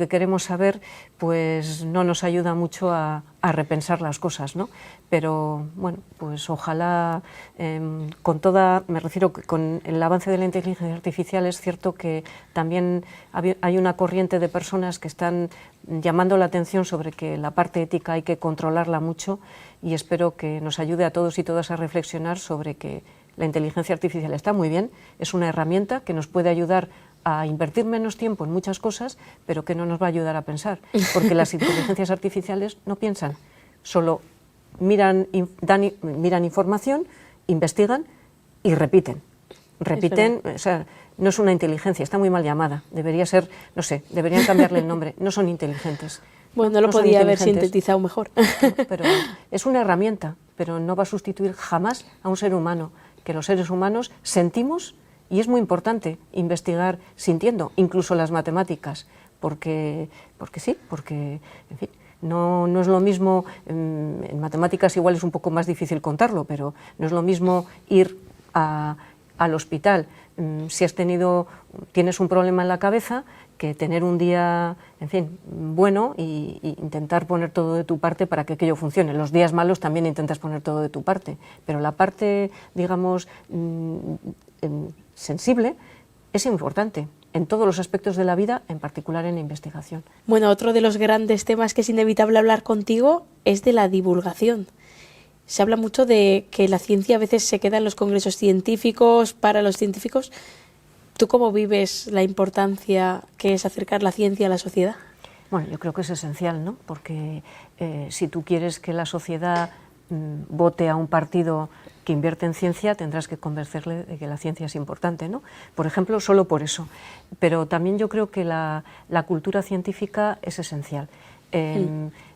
queremos saber, pues no nos ayuda mucho a repensar las cosas, ¿no? Pero bueno, pues ojalá me refiero que con el avance de la inteligencia artificial es cierto que también hay una corriente de personas que están llamando la atención sobre que la parte ética hay que controlarla mucho y espero que nos ayude a todos y todas a reflexionar sobre que la inteligencia artificial está muy bien, es una herramienta que nos puede ayudar a invertir menos tiempo en muchas cosas, pero que no nos va a ayudar a pensar, porque las inteligencias artificiales no piensan, solo miran información, investigan y repiten. Repiten, o sea, no es una inteligencia, está muy mal llamada, debería ser, no sé, deberían cambiarle el nombre, no son inteligentes. Bueno, no lo podía haber sintetizado mejor. No, pero es una herramienta, pero no va a sustituir jamás a un ser humano, que los seres humanos sentimos. Y es muy importante investigar sintiendo, incluso las matemáticas, porque sí, porque, en fin, no es lo mismo, en matemáticas igual es un poco más difícil contarlo, pero no es lo mismo ir al hospital si tienes un problema en la cabeza, que tener un día, en fin, bueno y intentar poner todo de tu parte para que aquello funcione. Los días malos también intentas poner todo de tu parte, pero la parte, digamos, sensible es importante en todos los aspectos de la vida, en particular en la investigación. Bueno, otro de los grandes temas que es inevitable hablar contigo es de la divulgación. Se habla mucho de que la ciencia a veces se queda en los congresos científicos, para los científicos. ¿Tú cómo vives la importancia que es acercar la ciencia a la sociedad? Bueno, yo creo que es esencial, ¿no? Porque si tú quieres que la sociedad vote a un partido que invierte en ciencia, tendrás que convencerle de que la ciencia es importante, ¿no? Por ejemplo, solo por eso. Pero también yo creo que la cultura científica es esencial.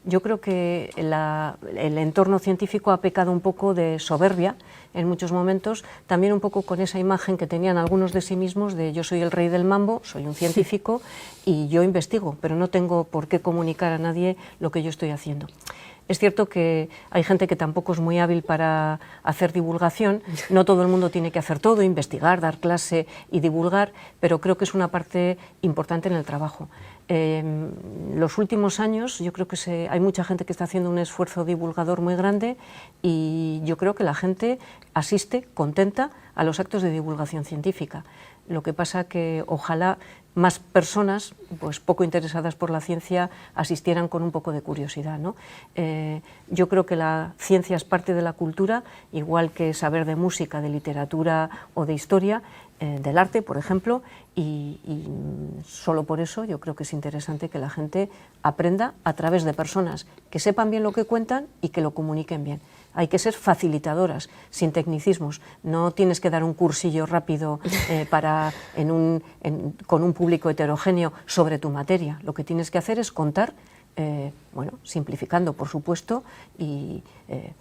Yo creo que el entorno científico ha pecado un poco de soberbia en muchos momentos, también un poco con esa imagen que tenían algunos de sí mismos de yo soy el rey del mambo, soy un científico y yo investigo, pero no tengo por qué comunicar a nadie lo que yo estoy haciendo. Es cierto que hay gente que tampoco es muy hábil para hacer divulgación, no todo el mundo tiene que hacer todo, investigar, dar clase y divulgar, pero creo que es una parte importante en el trabajo. Los últimos años yo creo que hay mucha gente que está haciendo un esfuerzo divulgador muy grande y yo creo que la gente asiste contenta a los actos de divulgación científica. Lo que pasa que ojalá más personas, pues poco interesadas por la ciencia, asistieran con un poco de curiosidad, ¿no? Yo creo que la ciencia es parte de la cultura, igual que saber de música, de literatura o de historia, del arte, por ejemplo, y solo por eso yo creo que es interesante que la gente aprenda a través de personas que sepan bien lo que cuentan y que lo comuniquen bien. Hay que ser facilitadoras, sin tecnicismos. No tienes que dar un cursillo rápido con un público heterogéneo sobre tu materia. Lo que tienes que hacer es contar, bueno, simplificando, por supuesto, y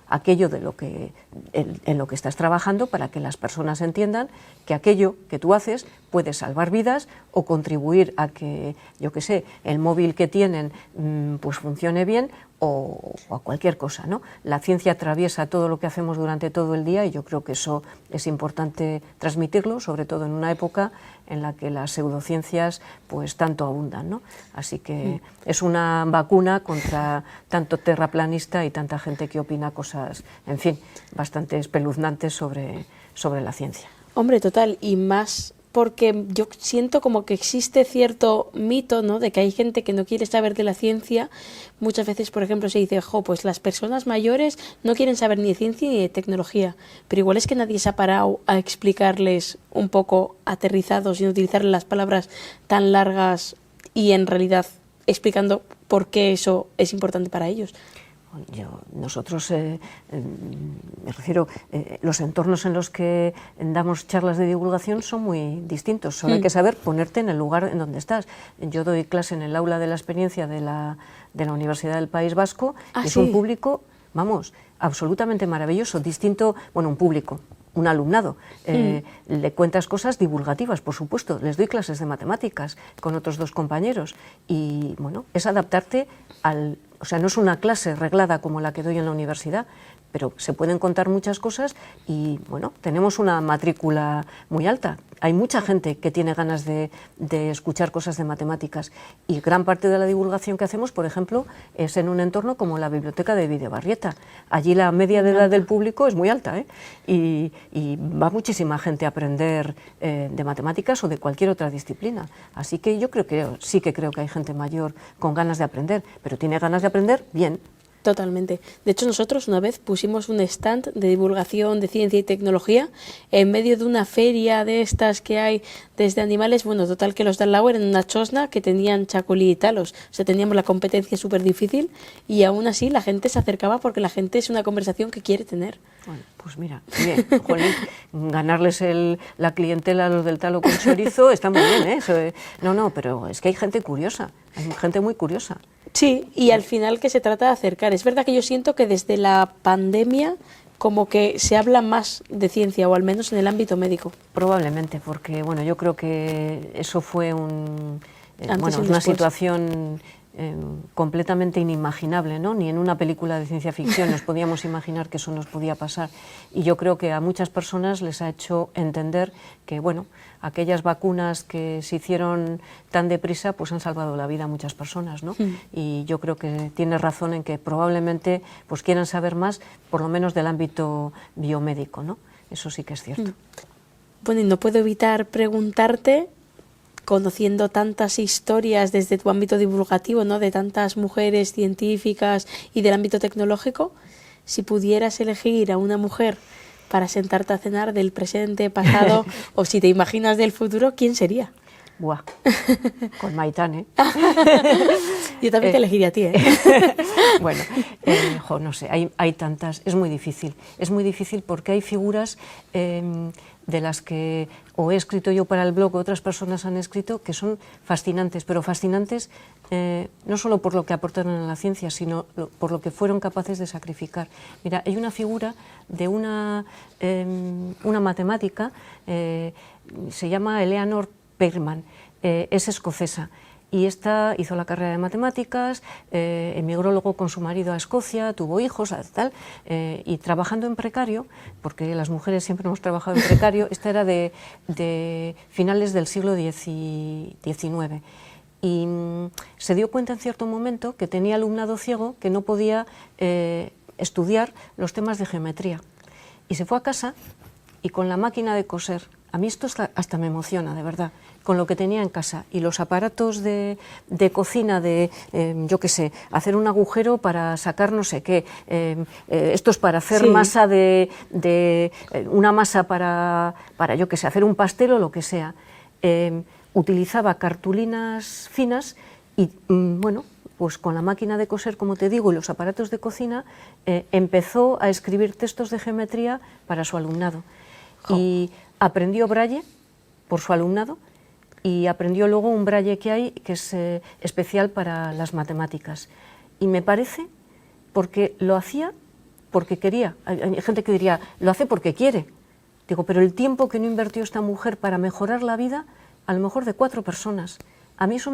aquello de en lo que estás trabajando, para que las personas entiendan que aquello que tú haces puede salvar vidas o contribuir a que, yo qué sé, el móvil que tienen pues funcione bien, o a cualquier cosa, ¿no? La ciencia atraviesa todo lo que hacemos durante todo el día y yo creo que eso es importante transmitirlo, sobre todo en una época en la que las pseudociencias pues tanto abundan, ¿no? Así que es una vacuna contra tanto terraplanista y tanta gente que opina cosas, en fin, bastante espeluznantes sobre la ciencia. Hombre, total, y más porque yo siento como que existe cierto mito, ¿no?, de que hay gente que no quiere saber de la ciencia. Muchas veces, por ejemplo, se dice, pues las personas mayores no quieren saber ni de ciencia ni de tecnología, pero igual es que nadie se ha parado a explicarles un poco aterrizados, sin utilizar las palabras tan largas y en realidad explicando por qué eso es importante para ellos. Nosotros, me refiero, los entornos en los que damos charlas de divulgación son muy distintos. Solo hay que saber ponerte en el lugar en donde estás. Yo doy clase en el aula de la experiencia de la Universidad del País Vasco y es un público, vamos, absolutamente maravilloso, distinto, bueno, un público, un alumnado. Le cuentas cosas divulgativas, por supuesto. Les doy clases de matemáticas con otros 2 compañeros y, bueno, es adaptarte o sea, no es una clase reglada como la que doy en la universidad, pero se pueden contar muchas cosas y, bueno, tenemos una matrícula muy alta. Hay mucha gente que tiene ganas de escuchar cosas de matemáticas y gran parte de la divulgación que hacemos, por ejemplo, es en un entorno como la biblioteca de Videbarrieta. Allí la media de edad del público es muy alta, ¿eh? Y va muchísima gente a aprender de matemáticas o de cualquier otra disciplina. Así que yo sí que creo que hay gente mayor con ganas de aprender, pero tiene ganas de aprender bien. Totalmente. De hecho, nosotros una vez pusimos un stand de divulgación de ciencia y tecnología en medio de una feria de estas que hay desde animales, bueno, total que los de al lado eran una chosna que tenían chacolí y talos. O sea, teníamos la competencia súper difícil y aún así la gente se acercaba porque la gente es una conversación que quiere tener. Bueno, pues mira, bien, jolín, ganarles la clientela a los del talo con chorizo está muy bien, ¿eh? Eso, no, pero es que hay gente curiosa, hay gente muy curiosa. Sí, y al final que se trata de acercar. Es verdad que yo siento que desde la pandemia como que se habla más de ciencia, o al menos en el ámbito médico. Probablemente, porque bueno, yo creo que eso fue una situación completamente inimaginable, ¿no? Ni en una película de ciencia ficción nos podíamos imaginar que eso nos podía pasar. Y yo creo que a muchas personas les ha hecho entender que, bueno, aquellas vacunas que se hicieron tan deprisa, pues han salvado la vida a muchas personas, ¿no? Y yo creo que tienes razón en que probablemente pues quieran saber más, por lo menos del ámbito biomédico, ¿no? Eso sí que es cierto. Bueno, y no puedo evitar preguntarte, conociendo tantas historias desde tu ámbito divulgativo, ¿no?, de tantas mujeres científicas y del ámbito tecnológico, si pudieras elegir a una mujer para sentarte a cenar del presente, pasado, o si te imaginas del futuro, ¿quién sería? Buah, con Maitane. Yo también te elegiría a ti, ¿eh? Bueno, no sé, hay tantas, es muy difícil porque hay figuras de las que o he escrito yo para el blog o otras personas han escrito que son fascinantes, pero fascinantes no solo por lo que aportaron a la ciencia, sino por lo que fueron capaces de sacrificar. Mira, hay una figura de una matemática, se llama Eleanor Pearman, es escocesa. Y esta hizo la carrera de matemáticas, emigró luego con su marido a Escocia, tuvo hijos, tal, y trabajando en precario, porque las mujeres siempre hemos trabajado en precario, esta era de finales del siglo XIX. Y se dio cuenta en cierto momento que tenía alumnado ciego que no podía estudiar los temas de geometría. Y se fue a casa y con la máquina de coser, a mí esto hasta me emociona, de verdad, con lo que tenía en casa y los aparatos de cocina, yo qué sé, hacer un agujero para sacar no sé qué, esto es para hacer masa una masa para, yo qué sé, hacer un pastel o lo que sea. Utilizaba cartulinas finas y, bueno, pues con la máquina de coser, como te digo, y los aparatos de cocina, empezó a escribir textos de geometría para su alumnado. Y aprendió braille por su alumnado y aprendió luego un braille que hay que es especial para las matemáticas. Y me parece porque lo hacía porque quería. Hay gente que diría, lo hace porque quiere. Digo, pero el tiempo que no invirtió esta mujer para mejorar la vida, a lo mejor de 4 personas. A mí eso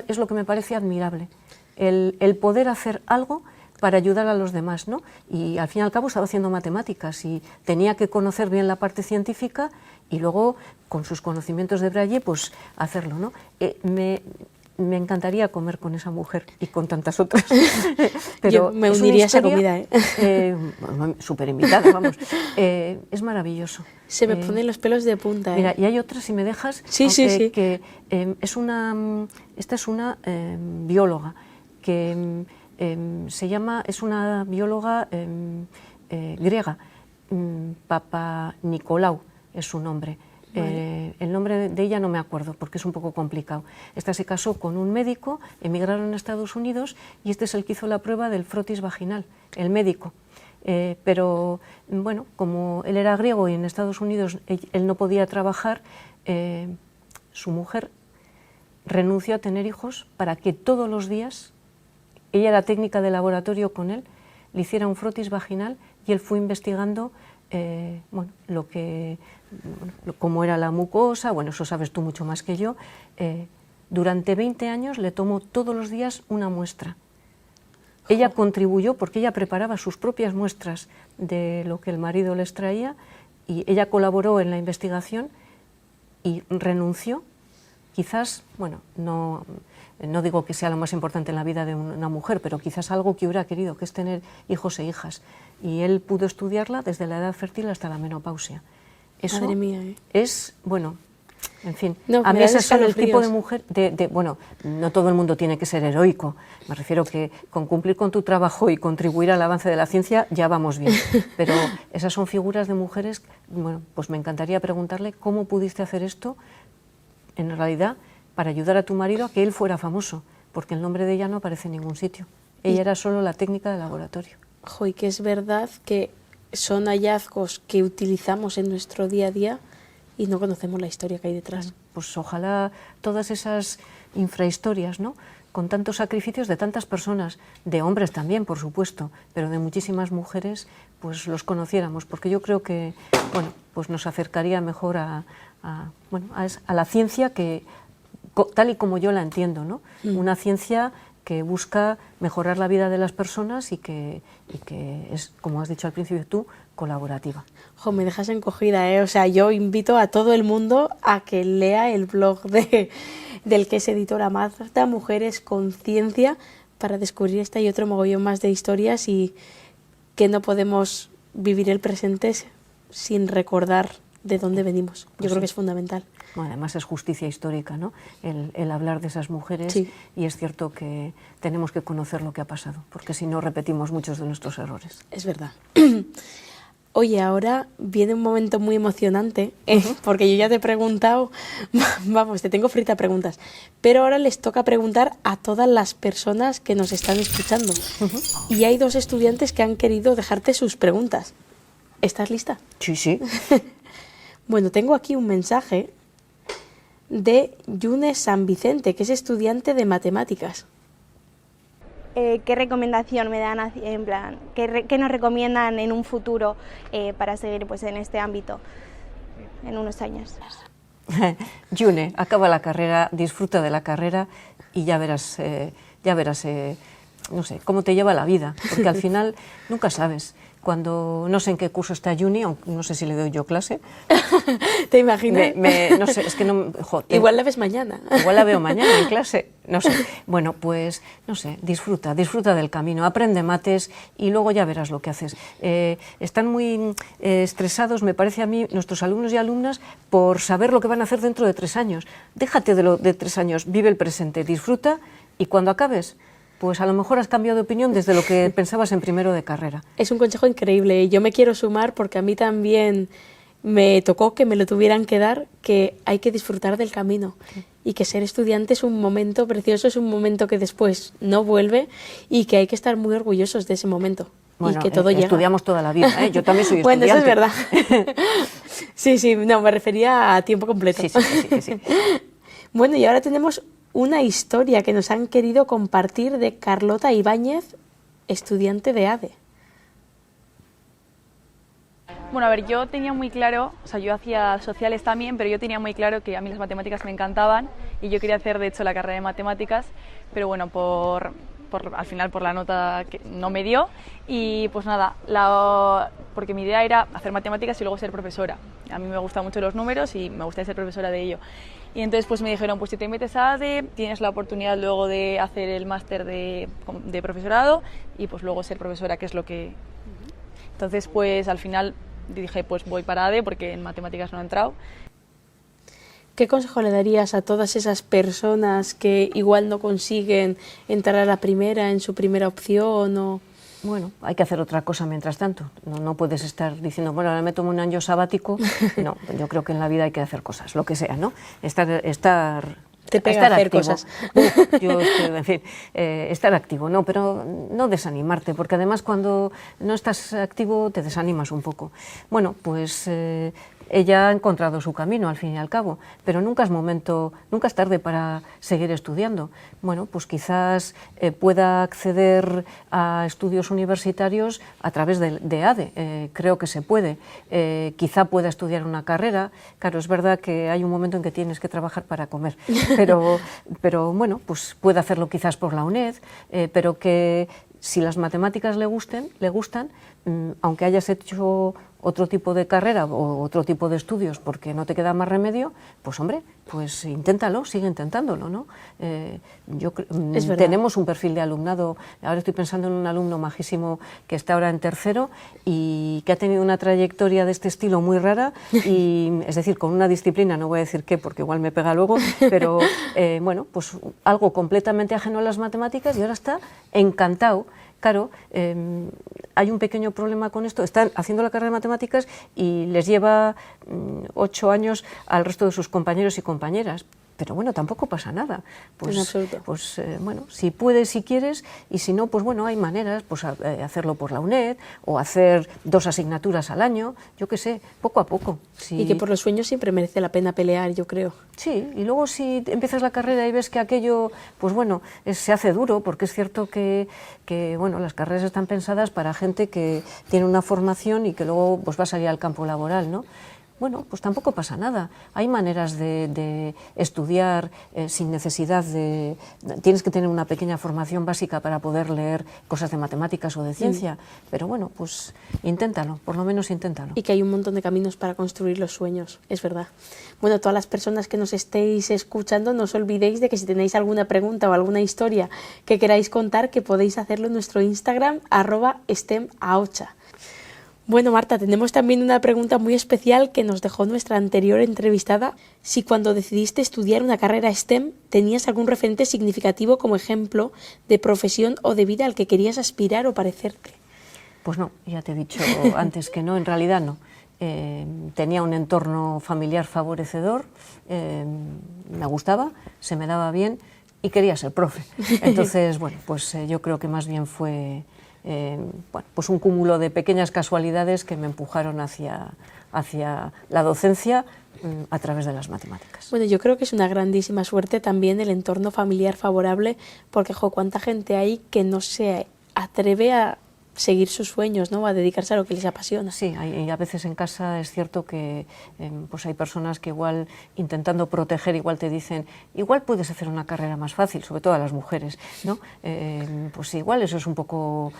es lo que me parece admirable, el poder hacer algo para ayudar a los demás, ¿no? Y al fin y al cabo estaba haciendo matemáticas y tenía que conocer bien la parte científica y luego con sus conocimientos de braille pues hacerlo, ¿no? Me encantaría comer con esa mujer y con tantas otras. Pero yo me uniría a esa comida, súper invitada, vamos. Es maravilloso. Se me ponen los pelos de punta. Mira, y hay otra, si me dejas, sí. que esta es una bióloga que es una bióloga griega, Papa Nicolau es su nombre. Vale. El nombre de ella no me acuerdo porque es un poco complicado. Esta se casó con un médico, emigraron a Estados Unidos y este es el que hizo la prueba del frotis vaginal, el médico. Pero bueno, como él era griego y en Estados Unidos él no podía trabajar, su mujer renunció a tener hijos para que todos los días, ella era técnica de laboratorio con él, le hiciera un frotis vaginal y él fue investigando cómo era la mucosa, bueno, eso sabes tú mucho más que yo. Durante 20 años le tomó todos los días una muestra. Ella contribuyó porque ella preparaba sus propias muestras de lo que el marido les traía y ella colaboró en la investigación y renunció. Quizás, bueno, no digo que sea lo más importante en la vida de una mujer, pero quizás algo que hubiera querido, que es tener hijos e hijas. Y él pudo estudiarla desde la edad fértil hasta la menopausia. Eso madre mía, es, bueno, en fin, no, a mí ese es el tipo de mujer, bueno, no todo el mundo tiene que ser heroico, me refiero que con cumplir con tu trabajo y contribuir al avance de la ciencia ya vamos bien, pero esas son figuras de mujeres, bueno, pues me encantaría preguntarle cómo pudiste hacer esto, en realidad, para ayudar a tu marido a que él fuera famoso, porque el nombre de ella no aparece en ningún sitio, ella era solo la técnica de laboratorio. Y que es verdad que son hallazgos que utilizamos en nuestro día a día y no conocemos la historia que hay detrás. Pues ojalá todas esas infrahistorias, ¿no?, con tantos sacrificios de tantas personas, de hombres también, por supuesto, pero de muchísimas mujeres, pues los conociéramos, porque yo creo que, bueno, pues nos acercaría mejor a la ciencia que, tal y como yo la entiendo, ¿no? Una ciencia que busca mejorar la vida de las personas y que es, como has dicho al principio tú, colaborativa. Me dejas encogida, ¿eh? O sea, yo invito a todo el mundo a que lea el blog del que es editora Marta, Mujeres con Ciencia, para descubrir esta y otro mogollón más de historias y que no podemos vivir el presente sin recordar de dónde venimos. Yo creo que es fundamental. Bueno, además es justicia histórica, ¿no?, el hablar de esas mujeres, sí. Y es cierto que tenemos que conocer lo que ha pasado, porque si no repetimos muchos de nuestros errores. Es verdad. Oye, ahora viene un momento muy emocionante, porque yo ya te he preguntado, vamos, te tengo frita preguntas, pero ahora les toca preguntar a todas las personas que nos están escuchando. Y hay 2 estudiantes que han querido dejarte sus preguntas. ¿Estás lista? Sí, sí. Bueno, tengo aquí un mensaje de Yunes San Vicente, que es estudiante de matemáticas. ¿Qué recomendación me dan, en plan, qué nos recomiendan en un futuro para seguir pues en este ámbito en unos años? June, acaba la carrera, disfruta de la carrera y ya verás, no sé, cómo te lleva la vida, porque al final nunca sabes. Cuando no sé en qué curso está Juni, aunque no sé si le doy yo clase. ¿Te imaginas? No sé, es que no... Igual la ves mañana. Igual la veo mañana en clase, no sé. Bueno, pues, no sé, disfruta del camino, aprende mates y luego ya verás lo que haces. Están muy estresados, me parece a mí, nuestros alumnos y alumnas, por saber lo que van a hacer dentro de 3 años. Déjate de lo de 3 años, vive el presente, disfruta y cuando acabes, pues a lo mejor has cambiado de opinión desde lo que pensabas en primero de carrera. Es un consejo increíble y yo me quiero sumar porque a mí también me tocó que me lo tuvieran que dar, que hay que disfrutar del camino y que ser estudiante es un momento precioso, es un momento que después no vuelve y que hay que estar muy orgullosos de ese momento. Bueno, y que todo llega. Estudiamos toda la vida, ¿eh? Yo también soy bueno, estudiante. Bueno, eso es verdad. Sí, no, me refería a tiempo completo. Sí. Bueno, y ahora tenemos una historia que nos han querido compartir de Carlota Ibáñez, estudiante de ADE. Bueno, a ver, yo tenía muy claro, o sea, yo hacía sociales también, pero yo tenía muy claro que a mí las matemáticas me encantaban y yo quería hacer, de hecho, la carrera de matemáticas, pero bueno, al final por la nota que no me dio y pues nada, porque mi idea era hacer matemáticas y luego ser profesora. A mí me gustan mucho los números y me gustaría ser profesora de ello. Y entonces pues me dijeron, pues si te metes a ADE, tienes la oportunidad luego de hacer el máster de profesorado y pues luego ser profesora, que es lo que... Entonces pues al final dije, pues voy para ADE porque en matemáticas no he entrado. ¿Qué consejo le darías a todas esas personas que igual no consiguen entrar a la primera en su primera opción o...? Bueno, hay que hacer otra cosa mientras tanto. No puedes estar diciendo, bueno, ahora me tomo un año sabático. No, yo creo que en la vida hay que hacer cosas, lo que sea, ¿no? Te pega hacer activo. Cosas. En fin, estar activo, no, pero no desanimarte, porque además cuando no estás activo te desanimas un poco. Bueno, pues ella ha encontrado su camino al fin y al cabo, pero nunca es tarde para seguir estudiando. Bueno, pues quizás pueda acceder a estudios universitarios a través de ADE, creo que se puede. Quizá pueda estudiar una carrera, claro, es verdad que hay un momento en que tienes que trabajar para comer, pero bueno, pues puede hacerlo quizás por la UNED, pero que si las matemáticas le gustan, aunque hayas hecho otro tipo de carrera o otro tipo de estudios porque no te queda más remedio, pues hombre, pues inténtalo, sigue intentándolo, ¿no? Tenemos un perfil de alumnado, ahora estoy pensando en un alumno majísimo que está ahora en tercero y que ha tenido una trayectoria de este estilo muy rara, y, es decir, con una disciplina, no voy a decir qué porque igual me pega luego, pero bueno, pues algo completamente ajeno a las matemáticas y ahora está encantado. Claro, hay un pequeño problema con esto. Están haciendo la carrera de matemáticas y les lleva 8 años al resto de sus compañeros y compañeras. Pero bueno, tampoco pasa nada. Pues, en absoluto. Pues bueno, si puedes, si quieres, y si no, pues bueno, hay maneras, pues hacerlo por la UNED o hacer 2 asignaturas al año, yo qué sé, poco a poco. Sí. Y que por los sueños siempre merece la pena pelear, yo creo. Sí, y luego si empiezas la carrera y ves que aquello, pues bueno, se hace duro, porque es cierto que bueno, las carreras están pensadas para gente que tiene una formación y que luego pues va a salir al campo laboral, ¿no? Bueno, pues tampoco pasa nada. Hay maneras de estudiar sin necesidad de... Tienes que tener una pequeña formación básica para poder leer cosas de matemáticas o de ciencia, pero bueno, pues inténtalo, por lo menos inténtalo. Y que hay un montón de caminos para construir los sueños, es verdad. Bueno, todas las personas que nos estéis escuchando, no os olvidéis de que si tenéis alguna pregunta o alguna historia que queráis contar, que podéis hacerlo en nuestro Instagram, @STEMAocha. Bueno, Marta, tenemos también una pregunta muy especial que nos dejó nuestra anterior entrevistada. Si cuando decidiste estudiar una carrera STEM tenías algún referente significativo como ejemplo de profesión o de vida al que querías aspirar o parecerte. Pues no, ya te he dicho antes que no, en realidad no. Tenía un entorno familiar favorecedor, me gustaba, se me daba bien y quería ser profe. Entonces, bueno, pues yo creo que más bien fue... bueno, pues un cúmulo de pequeñas casualidades que me empujaron hacia la docencia a través de las matemáticas. Bueno, yo creo que es una grandísima suerte también el entorno familiar favorable, porque cuánta gente hay que no se atreve a seguir sus sueños, ¿no? A dedicarse a lo que les apasiona. Sí, y a veces en casa es cierto que pues hay personas que igual intentando proteger, igual te dicen, igual puedes hacer una carrera más fácil, sobre todo a las mujeres, ¿no? Pues igual eso es un poco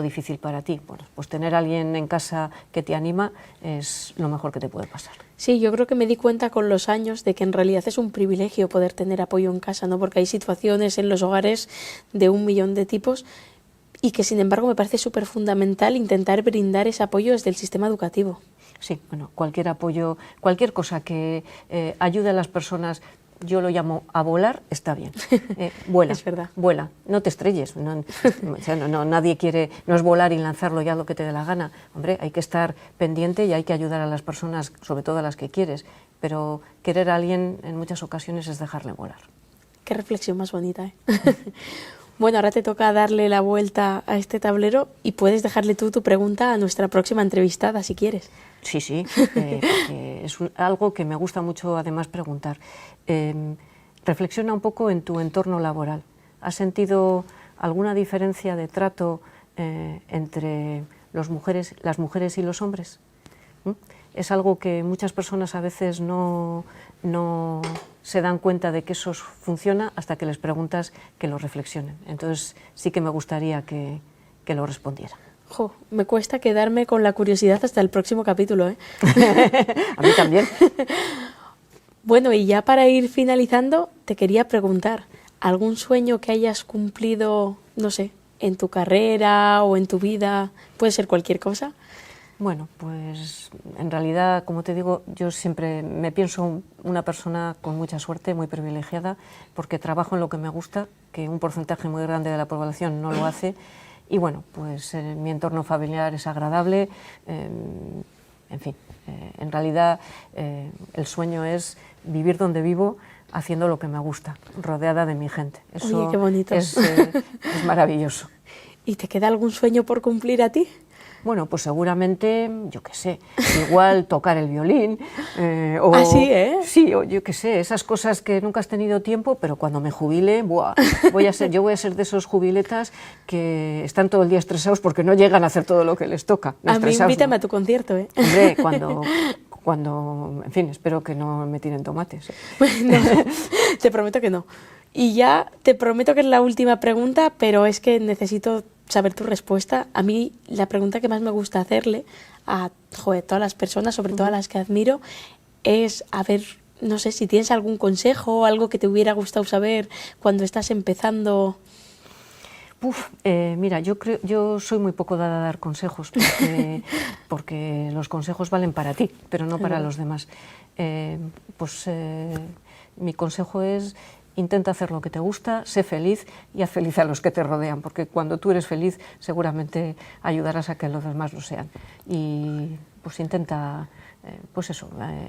difícil para ti. Bueno, pues tener a alguien en casa que te anima es lo mejor que te puede pasar. Sí, yo creo que me di cuenta con los años de que en realidad es un privilegio poder tener apoyo en casa, ¿no? Porque hay situaciones en los hogares de 1 millón de tipos y que sin embargo me parece súper fundamental intentar brindar ese apoyo desde el sistema educativo. Sí, bueno, cualquier apoyo, cualquier cosa que ayude a las personas, yo lo llamo a volar, está bien. Vuela, Es verdad. vuela, no te estrelles. No, o sea, nadie quiere, no es volar y lanzarlo ya lo que te dé la gana. Hombre, hay que estar pendiente y hay que ayudar a las personas, sobre todo a las que quieres, pero querer a alguien en muchas ocasiones es dejarle volar. Qué reflexión más bonita, ¿eh? Bueno, ahora te toca darle la vuelta a este tablero y puedes dejarle tú tu pregunta a nuestra próxima entrevistada, si quieres. Sí, porque es algo que me gusta mucho además preguntar. Reflexiona un poco en tu entorno laboral. ¿Has sentido alguna diferencia de trato entre las mujeres y los hombres? Es algo que muchas personas a veces no se dan cuenta de que eso funciona hasta que les preguntas que lo reflexionen. Entonces sí que me gustaría que lo respondiera. Jo, me cuesta quedarme con la curiosidad hasta el próximo capítulo, ¿eh? A mí también. Bueno, y ya para ir finalizando, te quería preguntar, ¿algún sueño que hayas cumplido, no sé, en tu carrera o en tu vida? Puede ser cualquier cosa. Bueno, pues en realidad, como te digo, yo siempre me pienso una persona con mucha suerte, muy privilegiada, porque trabajo en lo que me gusta, que un porcentaje muy grande de la población no lo hace, y bueno, pues mi entorno familiar es agradable, en fin, en realidad el sueño es vivir donde vivo, haciendo lo que me gusta, rodeada de mi gente. Eso Oye, qué bonito. es maravilloso. ¿Y te queda algún sueño por cumplir a ti? Bueno, pues seguramente, yo qué sé, igual tocar el violín. O, ¿Ah, sí, eh? Sí, o yo qué sé, esas cosas que nunca has tenido tiempo, pero cuando me jubile, ¡buah! Yo voy a ser de esos jubiletas que están todo el día estresados porque no llegan a hacer todo lo que les toca. A mí invítame a tu concierto, ¿eh? Hombre, cuando, en fin, espero que no me tiren tomates. No, te prometo que no. Y ya te prometo que es la última pregunta, pero es que necesito saber tu respuesta. A mí la pregunta que más me gusta hacerle a todas las personas, sobre todo a las que admiro, es a ver, no sé, si tienes algún consejo, algo que te hubiera gustado saber cuando estás empezando. Mira, yo soy muy poco dada a dar consejos porque los consejos valen para ti, pero no para los demás. Mi consejo es: intenta hacer lo que te gusta, sé feliz y haz feliz a los que te rodean, porque cuando tú eres feliz seguramente ayudarás a que los demás lo sean. Y pues intenta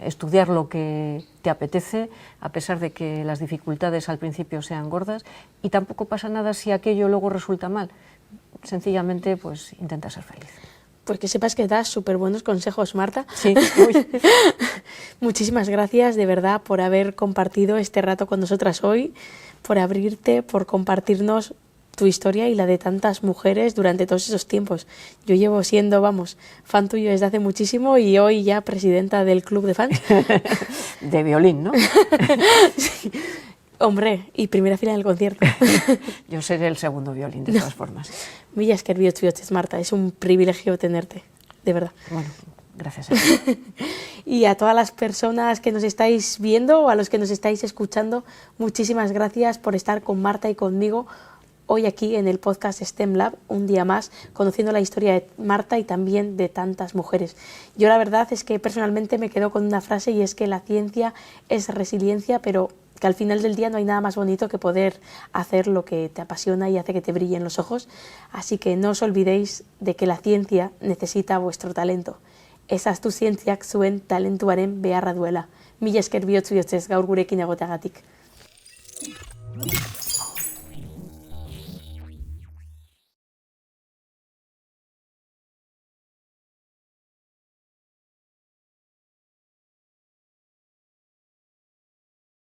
estudiar lo que te apetece, a pesar de que las dificultades al principio sean gordas, y tampoco pasa nada si aquello luego resulta mal. Sencillamente pues intenta ser feliz. Pues que sepas que das súper buenos consejos, Marta. Sí. Muchísimas gracias, de verdad, por haber compartido este rato con nosotras hoy, por abrirte, por compartirnos tu historia y la de tantas mujeres durante todos esos tiempos. Yo llevo siendo, fan tuyo desde hace muchísimo y hoy ya presidenta del club de fans. De violín, ¿no? Sí. Hombre, y primera fila en el concierto. Yo seré el segundo violín, de todas formas. Mila esker bihotz, Marta, es un privilegio tenerte, de verdad. Bueno, gracias a ti. Y a todas las personas que nos estáis viendo o a los que nos estáis escuchando, muchísimas gracias por estar con Marta y conmigo hoy aquí en el podcast STEM Lab, un día más, conociendo la historia de Marta y también de tantas mujeres. Yo la verdad es que personalmente me quedo con una frase, y es que la ciencia es resiliencia, pero que al final del día no hay nada más bonito que poder hacer lo que te apasiona y hace que te brillen los ojos. Así que no os olvidéis de que la ciencia necesita vuestro talento. Ezaztu zientziak zuen talentuaren beharra duela. Mila esker bihotz gaur gurekin egoteagatik.